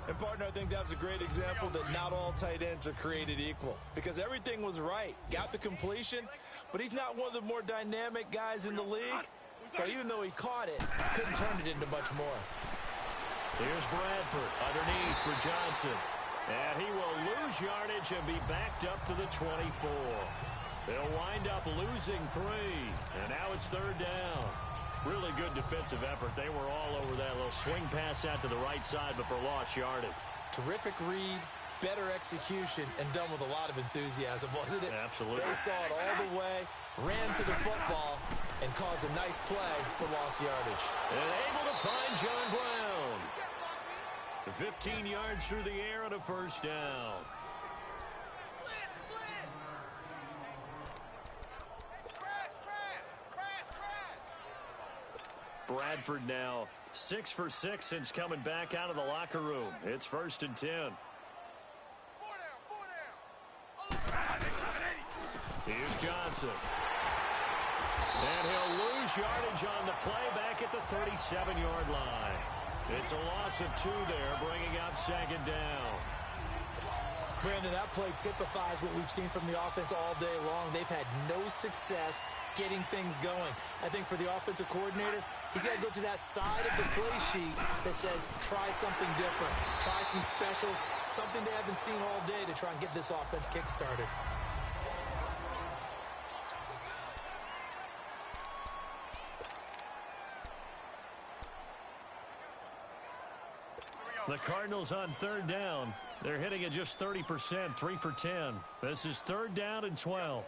S3: And, partner, I think that was a great example that not all tight ends are created equal, because everything was right. Got the completion, but he's not one of the more dynamic guys in the league. So even though he caught it, couldn't turn it into much more.
S2: Here's Bradford underneath for Johnson. And he will lose yardage and be backed up to the 24. They'll wind up losing 3. And now it's 3rd down. Really good defensive effort. They were all over that little swing pass out to the right side, but for lost yardage.
S3: Terrific read, better execution, and done with a lot of enthusiasm, wasn't it?
S2: Absolutely.
S3: They saw it all the way, ran to the football, and caused a nice play for lost yardage.
S2: And able to find John Brown. 15 yards through the air and a 1st down. Bradford now 6 for 6 since coming back out of the locker room. It's 1st and 10. Here's Johnson. And he'll lose yardage on the play back at the 37-yard line. It's a loss of 2 there, bringing up 2nd down.
S3: Brandon, that play typifies what we've seen from the offense all day long. They've had no success getting things going. I think for the offensive coordinator, he's got to go to that side of the play sheet that says, try something different, try some specials, something they haven't seen all day to try and get this offense kick-started.
S2: The Cardinals on 3rd down. They're hitting at just 30%, 3 for 10. This is 3rd down and 12.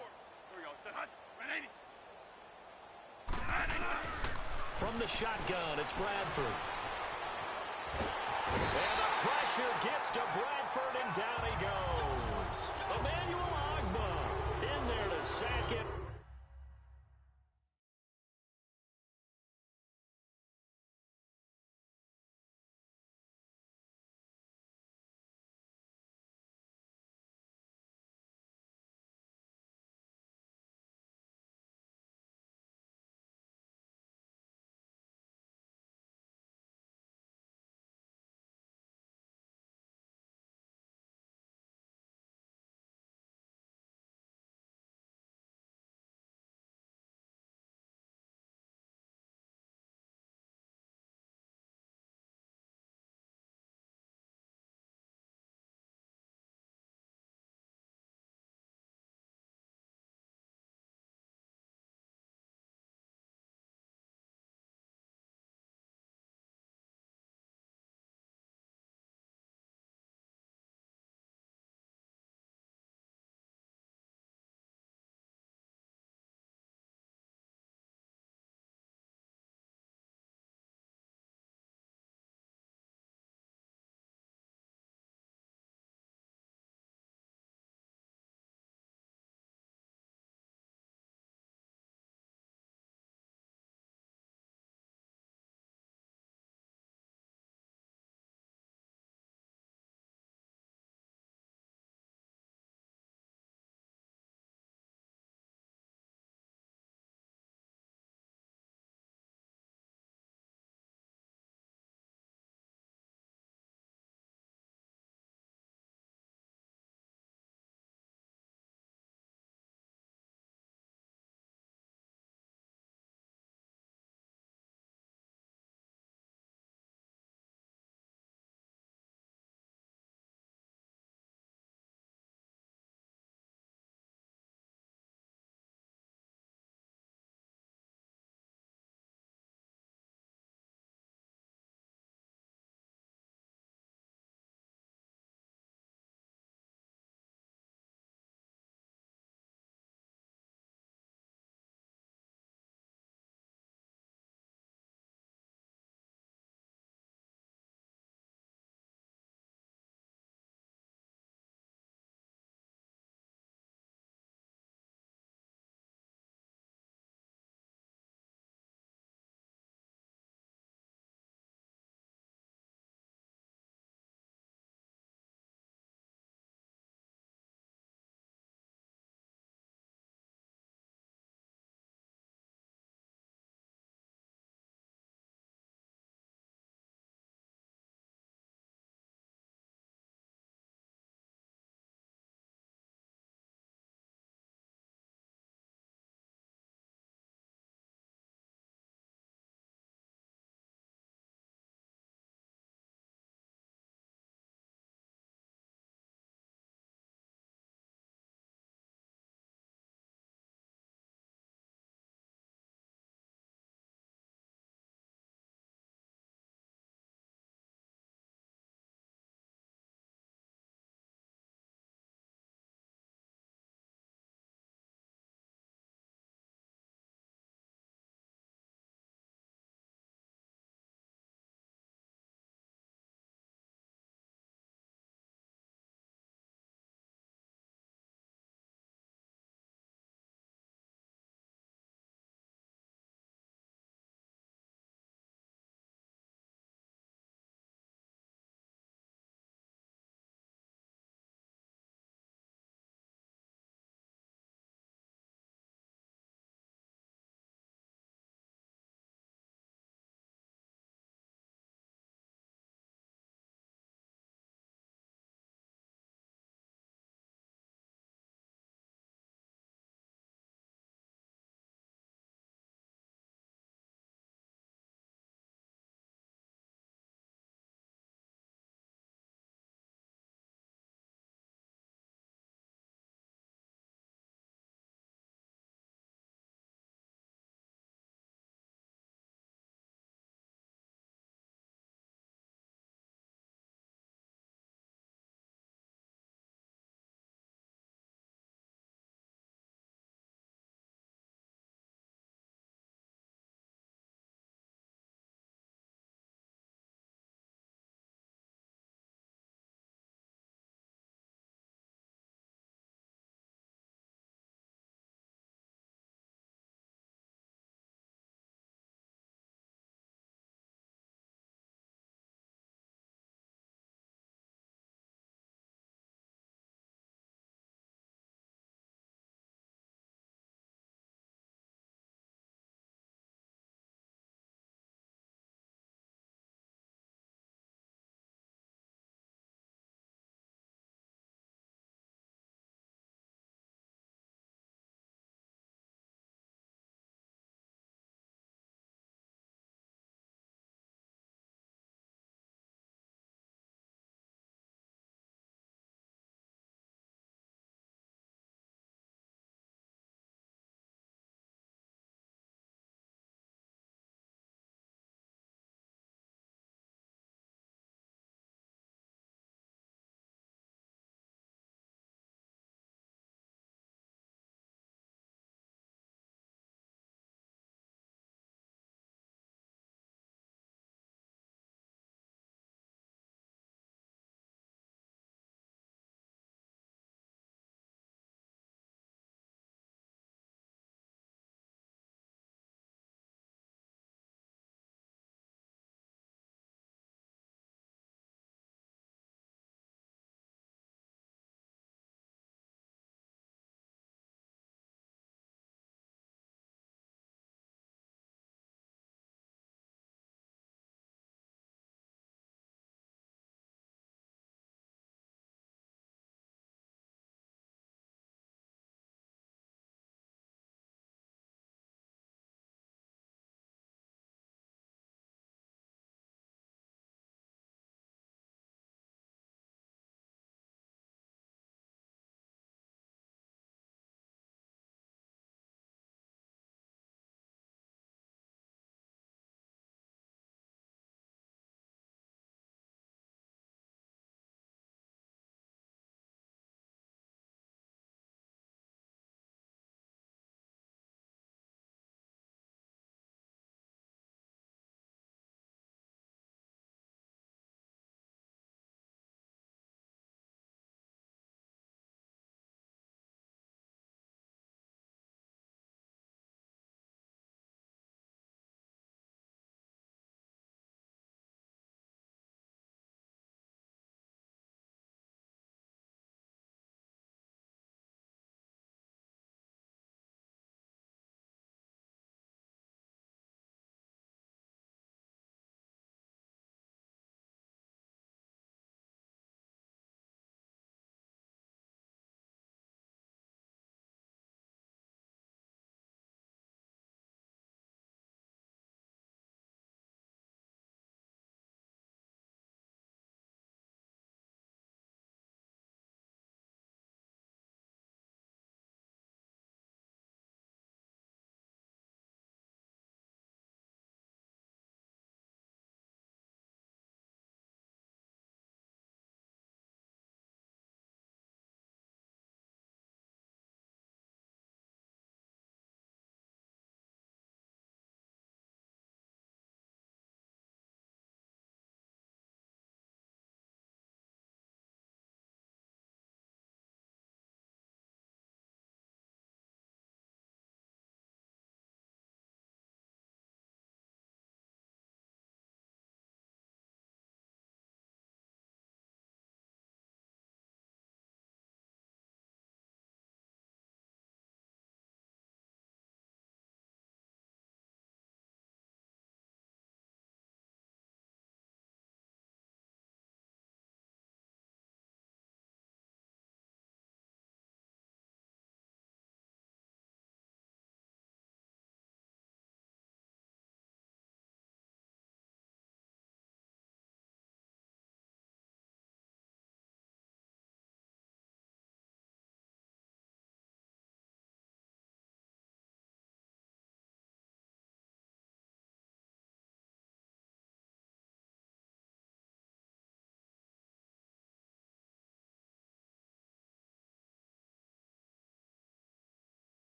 S2: From the shotgun, it's Bradford. And the pressure gets to Bradford, and down he goes. Emmanuel Agba in there to sack it.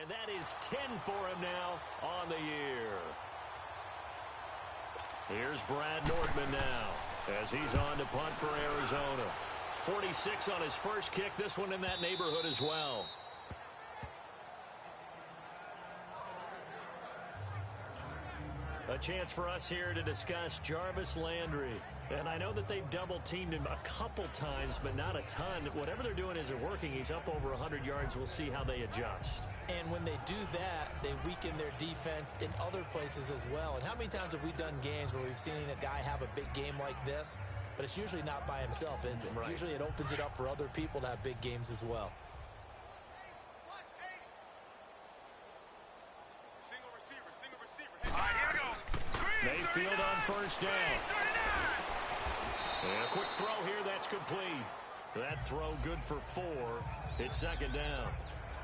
S2: And that is 10 for him now on the year. Here's Brad Nordman now as he's on to punt for Arizona. 46 on his first kick. This one in that neighborhood as well. A chance for us here to discuss Jarvis Landry. And I know that they've double-teamed him a couple times, but not a ton. Whatever they're doing isn't working. He's up over 100 yards. We'll see how they adjust.
S3: And when they do that, they weaken their defense in other places as well. And how many times have we done games where we've seen a guy have a big game like this? But it's usually not by himself, is it?
S2: Right.
S3: Usually it opens it up for other people to have big games as well.
S2: Mayfield on first down. And a quick throw here, that's complete. That throw good for 4. It's second down.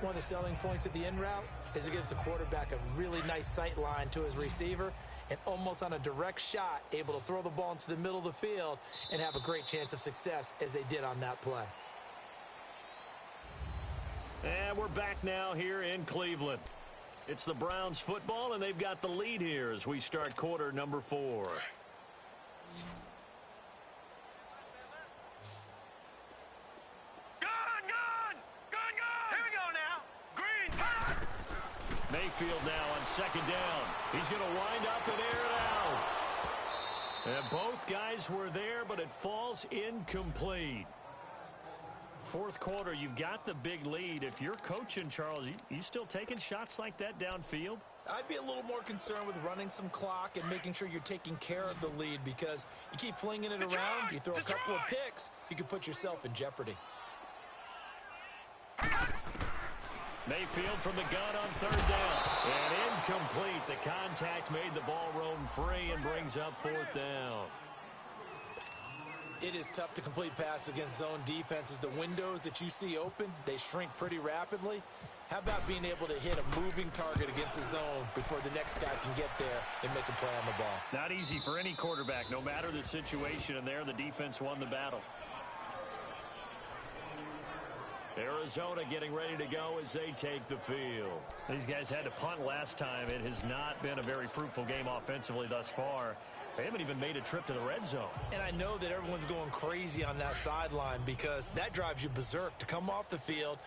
S3: One of the selling points of the in route is it gives the quarterback a really nice sight line to his receiver and almost on a direct shot able to throw the ball into the middle of the field and have a great chance of success as they did on that play.
S2: And we're back now here in Cleveland. It's the Browns football, and they've got the lead here as we start quarter number 4.
S5: Gun! Here we go now. Green, fire!
S2: Mayfield now on second down. He's going to wind up and air it out. And both guys were there, but it falls incomplete. Fourth quarter, you've got the big lead. If you're coaching, Charles, you still taking shots like that downfield?
S3: I'd be a little more concerned with running some clock and making sure you're taking care of the lead because you keep flinging it around, you throw a couple of picks, you can put yourself in jeopardy.
S2: Mayfield from the gun on third down. And incomplete. The contact made the ball roam free and brings up fourth down.
S3: It is tough to complete passes against zone defenses. The windows that you see open, they shrink pretty rapidly. How about being able to hit a moving target against a zone before the next guy can get there and make a play on the ball?
S2: Not easy for any quarterback, no matter the situation, and there the defense won the battle. Arizona getting ready to go as they take the field. These guys had to punt last time. It has not been a very fruitful game offensively thus far. They haven't even made a trip to the red zone.
S3: And I know that everyone's going crazy on that sideline because that drives you berserk to come off the field,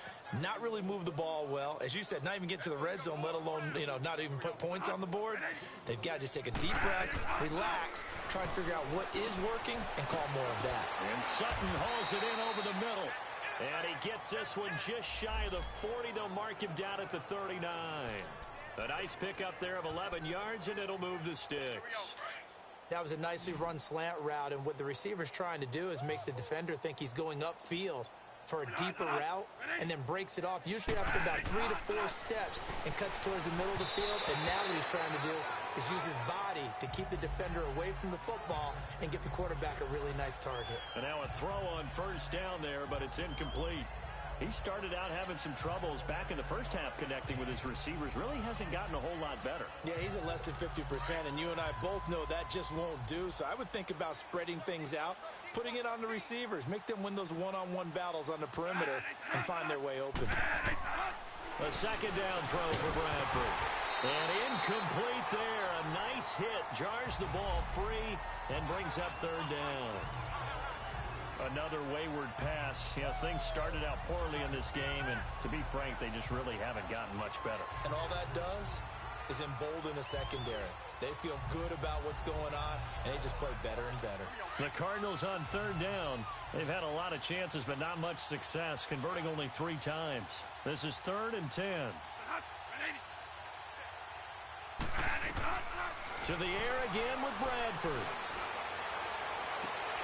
S3: not really move the ball well. As you said, not even get to the red zone, let alone, not even put points on the board. They've got to just take a deep breath, relax, try and figure out what is working, and call more of that.
S2: And Sutton hauls it in over the middle. And he gets this one just shy of the 40. They'll mark him down at the 39. A nice pickup there of 11 yards, and it'll move the sticks.
S3: That was a nicely run slant route, and what the receiver's trying to do is make the defender think he's going upfield for a deeper route and then breaks it off, usually after about 3 to 4 steps, and cuts towards the middle of the field. And now what he's trying to do is use his body to keep the defender away from the football and give the quarterback a really nice target.
S2: And now a throw on first down there, but it's incomplete. He started out having some troubles back in the first half connecting with his receivers. Really hasn't gotten a whole lot better.
S3: Yeah, he's at less than 50%, and you and I both know that just won't do. So I would think about spreading things out, putting it on the receivers, make them win those one-on-one battles on the perimeter and find their way open.
S2: A second down throw for Bradford. And incomplete there. A nice hit. Jars the ball free and brings up third down. Another wayward pass. Things started out poorly in this game, and to be frank, they just really haven't gotten much better.
S3: And all that does is embolden the secondary. They feel good about what's going on, and they just play better and better.
S2: The Cardinals on third down. They've had a lot of chances, but not much success, converting only 3 times. This is 3rd and 10. To the air again with Bradford.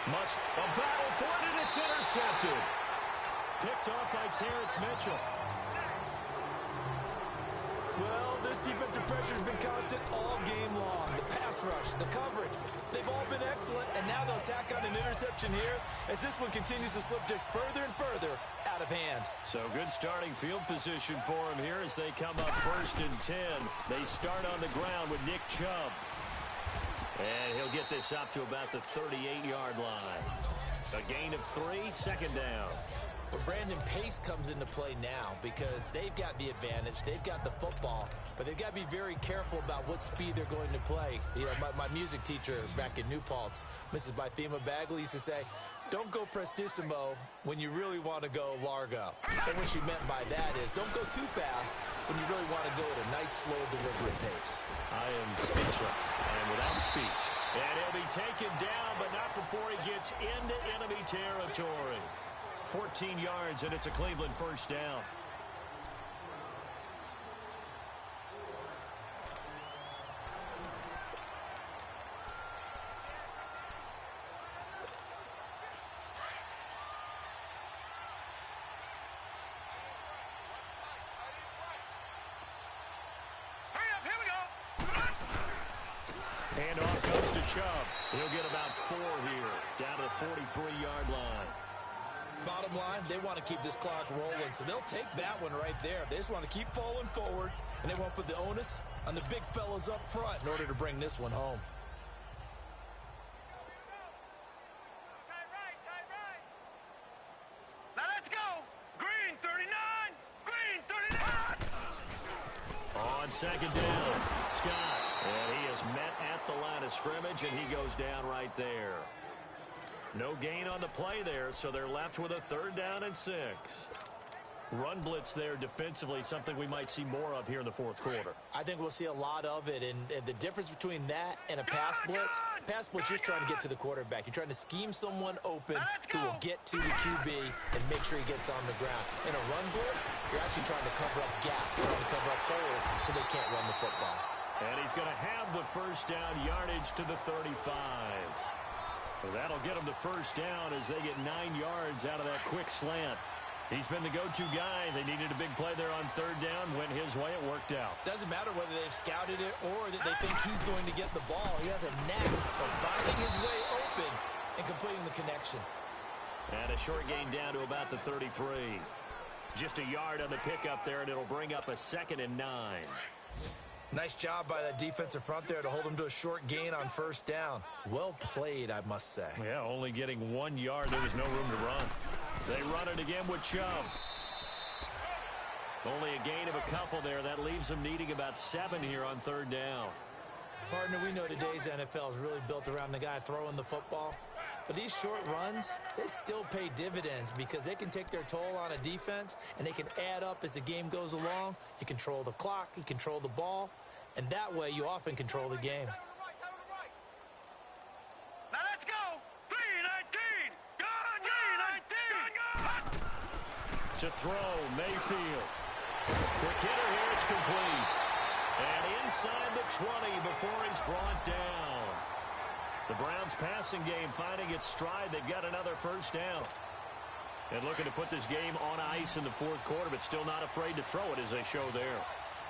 S2: A battle for it, and it's intercepted. Picked off by Terrence Mitchell.
S3: Well, this defensive pressure has been constant all game long. The pass rush, the coverage, they've all been excellent, and now they'll tack on an interception here as this one continues to slip just further and further out of hand.
S2: So good starting field position for them here as they come up 1st and 10. They start on the ground with Nick Chubb. And he'll get this up to about the 38-yard line. A gain of 3, second down.
S3: But Brandon, pace comes into play now because they've got the advantage. They've got the football, but they've got to be very careful about what speed they're going to play. You know, my music teacher back in New Paltz, Mrs. Bythema Bagley, used to say, don't go prestissimo when you really want to go largo. And what she meant by that is don't go too fast when you really want to go at a nice, slow, deliberate pace.
S2: I am speechless. I am without speech. And he'll be taken down, but not before he gets into enemy territory. 14 yards, and it's a Cleveland first down. And off goes to Chubb. He'll get about 4 here, down to the 43-yard line.
S3: Bottom line, they want to keep this clock rolling, so they'll take that one right there. They just want to keep falling forward, and they won't put the onus on the big fellas up front in order to bring this one home.
S5: Now let's go. Green 39. Green 39.
S2: On second down, Scott. And he is met at the line of scrimmage, and he goes down right there. No gain on the play there, so they're left with a 3rd down and 6. Run blitz there defensively, something we might see more of here in the 4th quarter.
S3: I think we'll see a lot of it, and the difference between that and a pass blitz, you're just trying to get to the quarterback. You're trying to scheme someone open who will get to the QB and make sure he gets on the ground. In a run blitz, you're actually trying to cover up gaps, trying to cover up holes so they can't run the football.
S2: And he's going to have the first down yardage to the 35. Well, that'll get him the first down as they get 9 yards out of that quick slant. He's been the go-to guy. They needed a big play there on 3rd down. Went his way. It worked out.
S3: Doesn't matter whether they've scouted it or that they think he's going to get the ball. He has a knack for finding his way open and completing the connection.
S2: And a short gain down to about the 33. Just a yard on the pickup there, and it'll bring up a 2nd and 9.
S3: Nice job by that defensive front there to hold them to a short gain on 1st down. Well played, I must say.
S2: Yeah, only getting 1 yard. There was no room to run. They run it again with Chubb. Only a gain of a couple there. That leaves them needing about 7 here on 3rd down.
S3: Partner, we know today's NFL is really built around the guy throwing the football. But these short runs, they still pay dividends because they can take their toll on a defense and they can add up as the game goes along. You control the clock, you control the ball, and that way you often control the game.
S5: Now let's go. 3-19. Gone. 3-19.
S2: To throw, Mayfield. Quick hitter here, it's complete. And inside the 20 before he's brought down. The Browns passing game finding its stride. They've got another first down. And looking to put this game on ice in the 4th quarter, but still not afraid to throw it as they show there.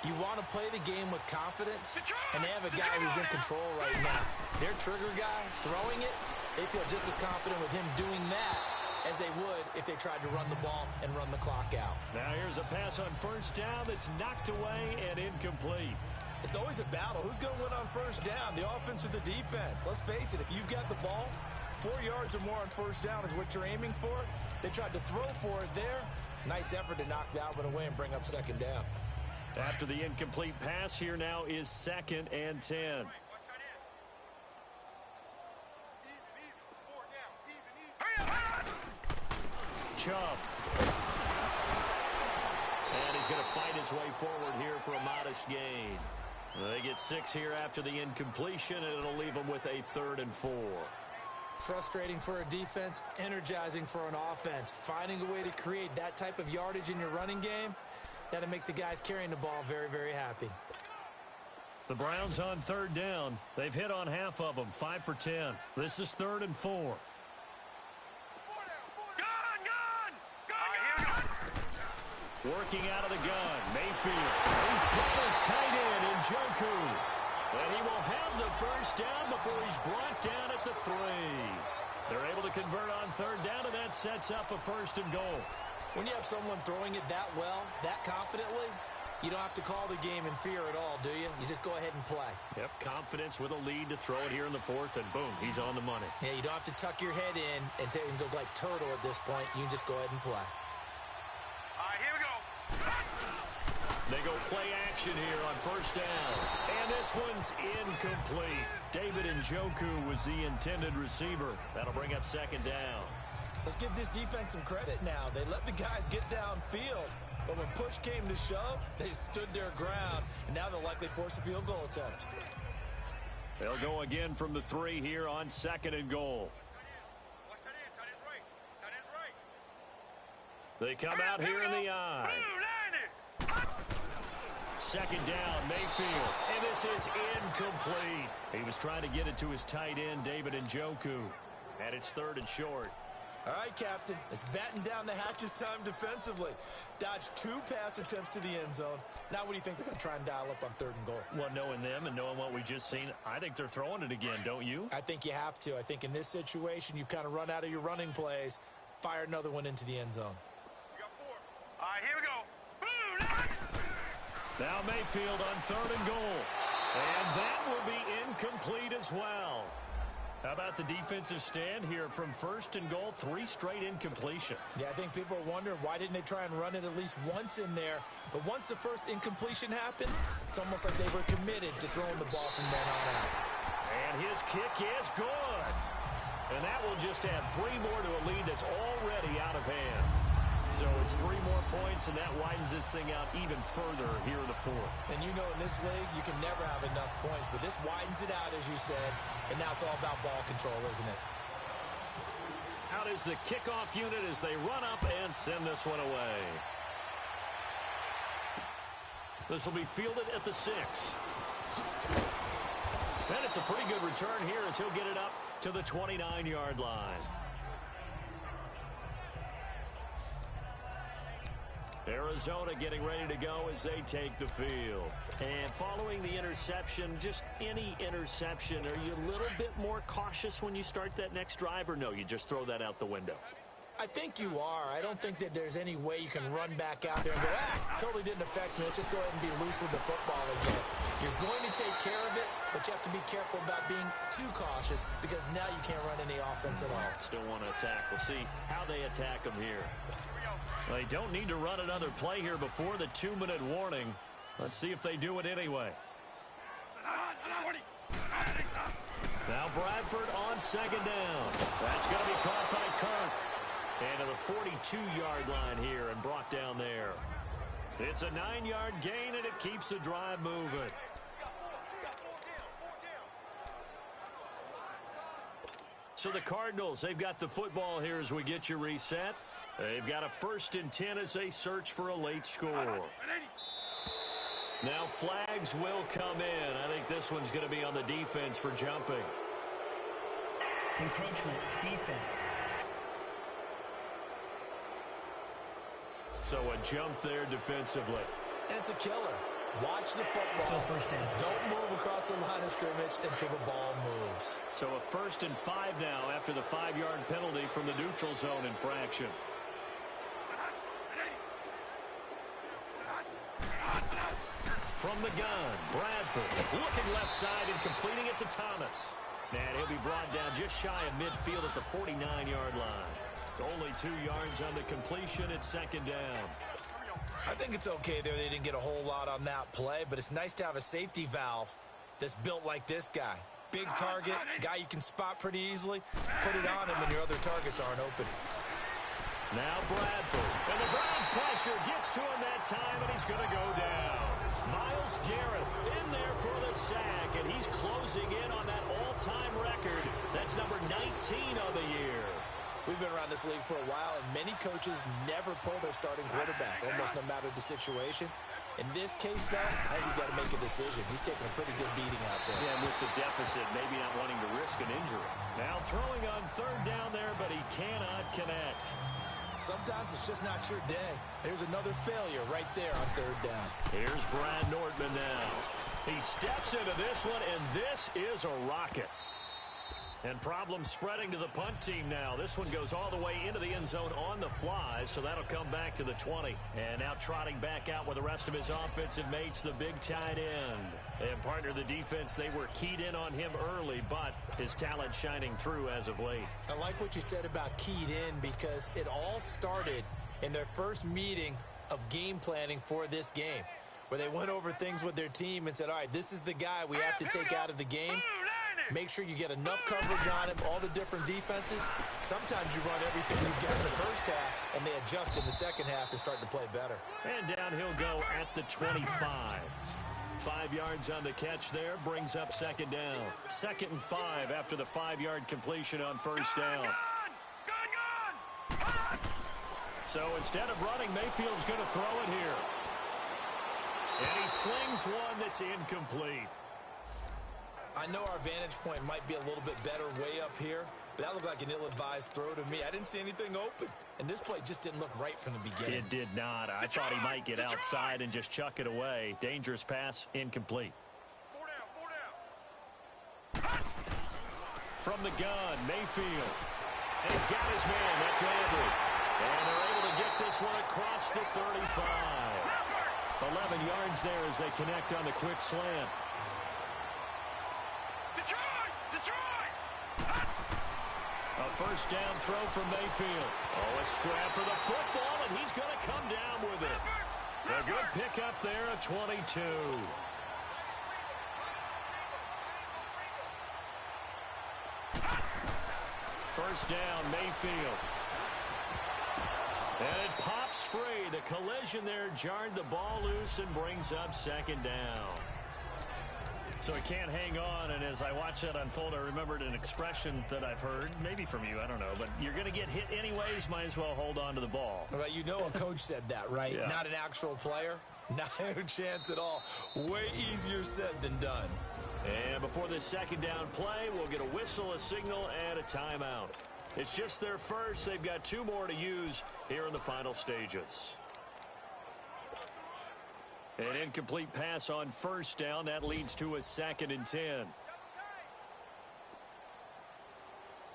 S3: You want to play the game with confidence, and they have a guy who's in control right now. Their trigger guy, throwing it, they feel just as confident with him doing that as they would if they tried to run the ball and run the clock out.
S2: Now here's a pass on 1st down that's knocked away and incomplete.
S3: It's always a battle. Who's going to win on 1st down, the offense or the defense? Let's face it, if you've got the ball, 4 yards or more on 1st down is what you're aiming for. They tried to throw for it there. Nice effort to knock that one away and bring up 2nd down.
S2: After the incomplete pass, here now is 2nd and 10. Chubb. And he's going to fight his way forward here for a modest gain. They get 6 here after the incompletion, and it'll leave them with a 3rd and 4.
S3: Frustrating for a defense, energizing for an offense. Finding a way to create that type of yardage in your running game, that'll make the guys carrying the ball very, very happy.
S2: The Browns on 3rd down. They've hit on half of them, 5 for 10. This is 3rd and 4. Working out of the gun, Mayfield. He's got his tight end in Njoku. And he will have the first down before he's brought down at the 3. They're able to convert on 3rd down, and that sets up a 1st and goal.
S3: When you have someone throwing it that well, that confidently, you don't have to call the game in fear at all, do you? You just go ahead and play.
S2: Yep, confidence with a lead to throw it here in the 4th, and boom, he's on the money.
S3: Yeah, you don't have to tuck your head in and go like turtle at this point. You just go ahead and play.
S2: They go play action here on first down. And this one's incomplete. David Njoku was the intended receiver. That'll bring up second down.
S3: Let's give this defense some credit now. They let the guys get downfield. But when push came to shove, they stood their ground. And now they'll likely force a field goal attempt.
S2: They'll go again from the 3 here on second and goal. They come out here in the eye. Second down, Mayfield. And this is incomplete. He was trying to get it to his tight end, David Njoku. And it's 3rd and short.
S3: All right, Captain. It's batten down the hatches time defensively. Dodged 2 pass attempts to the end zone. Now what do you think they're going to try and dial up on 3rd and goal?
S2: Well, knowing them and knowing what we just seen, I think they're throwing it again, don't you?
S3: I think you have to. I think in this situation, you've kind of run out of your running plays. Fire another one into the end zone.
S5: All right, here we go.
S2: Now Mayfield on 3rd and goal. And that will be incomplete as well. How about the defensive stand here from 1st and goal, 3 straight incompletion.
S3: Yeah, I think people are wondering why didn't they try and run it at least once in there. But once the first incompletion happened, it's almost like they were committed to throwing the ball from then on out.
S2: And his kick is good. And that will just add 3 more to a lead that's already out of hand. So it's 3 more points, and that widens this thing out even further here in the 4th.
S3: And you know in this league, you can never have enough points, but this widens it out, as you said, and now it's all about ball control, isn't it?
S2: Out is the kickoff unit as they run up and send this one away. This will be fielded at the 6. And it's a pretty good return here as he'll get it up to the 29-yard line. Arizona getting ready to go as they take the field. And following the interception, just any interception, are you a little bit more cautious when you start that next drive, or no, you just throw that out the window?
S3: I think you are. I don't think that there's any way you can run back out there and go, totally didn't affect me. Let's just go ahead and be loose with the football again. You're going to take care of it, but you have to be careful about being too cautious because now you can't run any offense at all.
S2: Still want to attack. We'll see how they attack them here. They don't need to run another play here before the 2-minute warning. Let's see if they do it anyway. Now Bradford on 2nd down. That's going to be caught by Kirk. And to the 42-yard line here and brought down there. It's a 9-yard gain, and it keeps the drive moving. So the Cardinals, they've got the football here as we get you reset. They've got a 1st and 10 as they search for a late score. Now flags will come in. I think this one's going to be on the defense for jumping.
S4: Encroachment, defense.
S2: So a jump there defensively.
S3: And it's a killer. Watch the football.
S4: Still 1st down.
S3: Don't move across the line of scrimmage until the ball moves.
S2: So a 1st and 5 now after the 5-yard penalty from the neutral zone infraction. From the gun, Bradford looking left side and completing it to Thomas. And he'll be brought down just shy of midfield at the 49-yard line. Only 2 yards on the completion. It's 2nd down.
S3: I think it's okay there. They didn't get a whole lot on that play, but it's nice to have a safety valve that's built like this guy. Big target, guy you can spot pretty easily. Put it on him when your other targets aren't open.
S2: Now Bradford. And the Browns pressure gets to him that time, and he's going to go down. Myles Garrett in there for the sack, and he's closing in on that all-time record. That's number 19 on the year.
S3: We've been around this league for a while, and many coaches never pull their starting quarterback, almost no matter the situation. In this case, though, I think he's got to make a decision. He's taking a pretty good beating out there.
S2: Yeah, with the deficit, maybe not wanting to risk an injury. Now throwing on 3rd down there, but he cannot connect.
S3: Sometimes it's just not your day. There's another failure right there on 3rd down.
S2: Here's Brad Nordman now. He steps into this one, and this is a rocket. And problems spreading to the punt team now. This one goes all the way into the end zone on the fly, so that'll come back to the 20. And now trotting back out with the rest of his offensive mates, the big tight end. And partner, the defense, they were keyed in on him early, but his talent shining through as of late.
S3: I like what you said about keyed in because it all started in their first meeting of game planning for this game. where they went over things with their team and said, all right, this is the guy we have to take out of the game. Make sure you get enough coverage on him, all the different defenses. Sometimes you run everything you get in the first half, and they adjust in the second half and start to play better.
S2: And down he'll go at the 25. 5 yards on the catch there, brings up second down. 2nd and 5 after the 5-yard completion on first down. So instead of running, Mayfield's going to throw it here. And he slings one that's incomplete.
S3: I know our vantage point might be a little bit better way up here, but that looked like an ill-advised throw to me. I didn't see anything open, and this play just didn't look right from the beginning.
S2: It did not. I thought he might get outside and just chuck it away. Dangerous pass, incomplete.
S5: 4 down.
S2: From the gun, Mayfield. And he's got his man. That's Landry. And they're able to get this one across the 35. 11 yards there as they connect on the quick slant. A first down throw from Mayfield. Oh, a scrap for the football, and he's going to come down with it. A good pickup there at 22. First down, Mayfield. And it pops free. The collision there jarred the ball loose and brings up second down. So he can't hang on, and as I watch that unfold, I remembered an expression that I've heard, maybe from you, I don't know, but you're going to get hit anyways, might as well hold on to the ball.
S3: Well, you know a coach said that, right?
S2: Yeah.
S3: Not an actual player. Not a chance at all. Way easier said than done.
S2: And before this second down play, we'll get a whistle, a signal, and a timeout. It's just their first. They've got 2 more to use here in the final stages. An incomplete pass on first down. That leads to a 2nd and 10.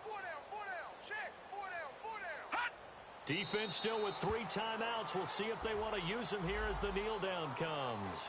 S5: 4 down. Check. 4 down.
S2: Defense still with 3 timeouts. We'll see if they want to use them here as the kneel down comes.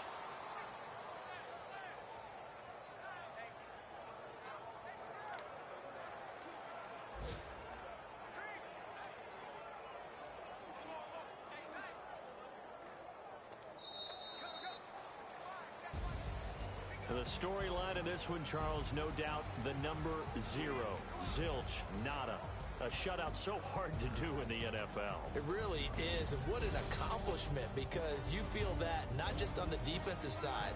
S2: The storyline in this one, Charles, no doubt the number 0. Zilch, nada. A shutout so hard to do in the NFL.
S3: It really is, and what an accomplishment, because you feel that not just on the defensive side,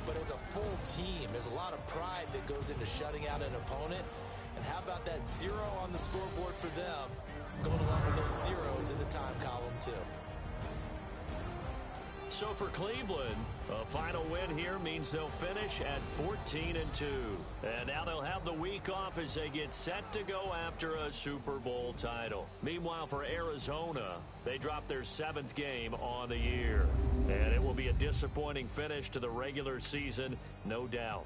S3: but as a full team. There's a lot of pride that goes into shutting out an opponent. And how about that 0 on the scoreboard for them, going along with those zeros in the time column, too.
S2: So for Cleveland, a final win here means they'll finish at 14-2. And now they'll have the week off as they get set to go after a Super Bowl title. Meanwhile, for Arizona, they dropped their 7th game on the year. And it will be a disappointing finish to the regular season, no doubt.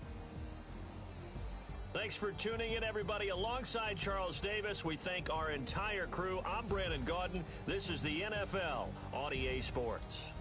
S2: Thanks for tuning in, everybody. Alongside Charles Davis, we thank our entire crew. I'm Brandon Gaudin. This is the NFL on EA Sports.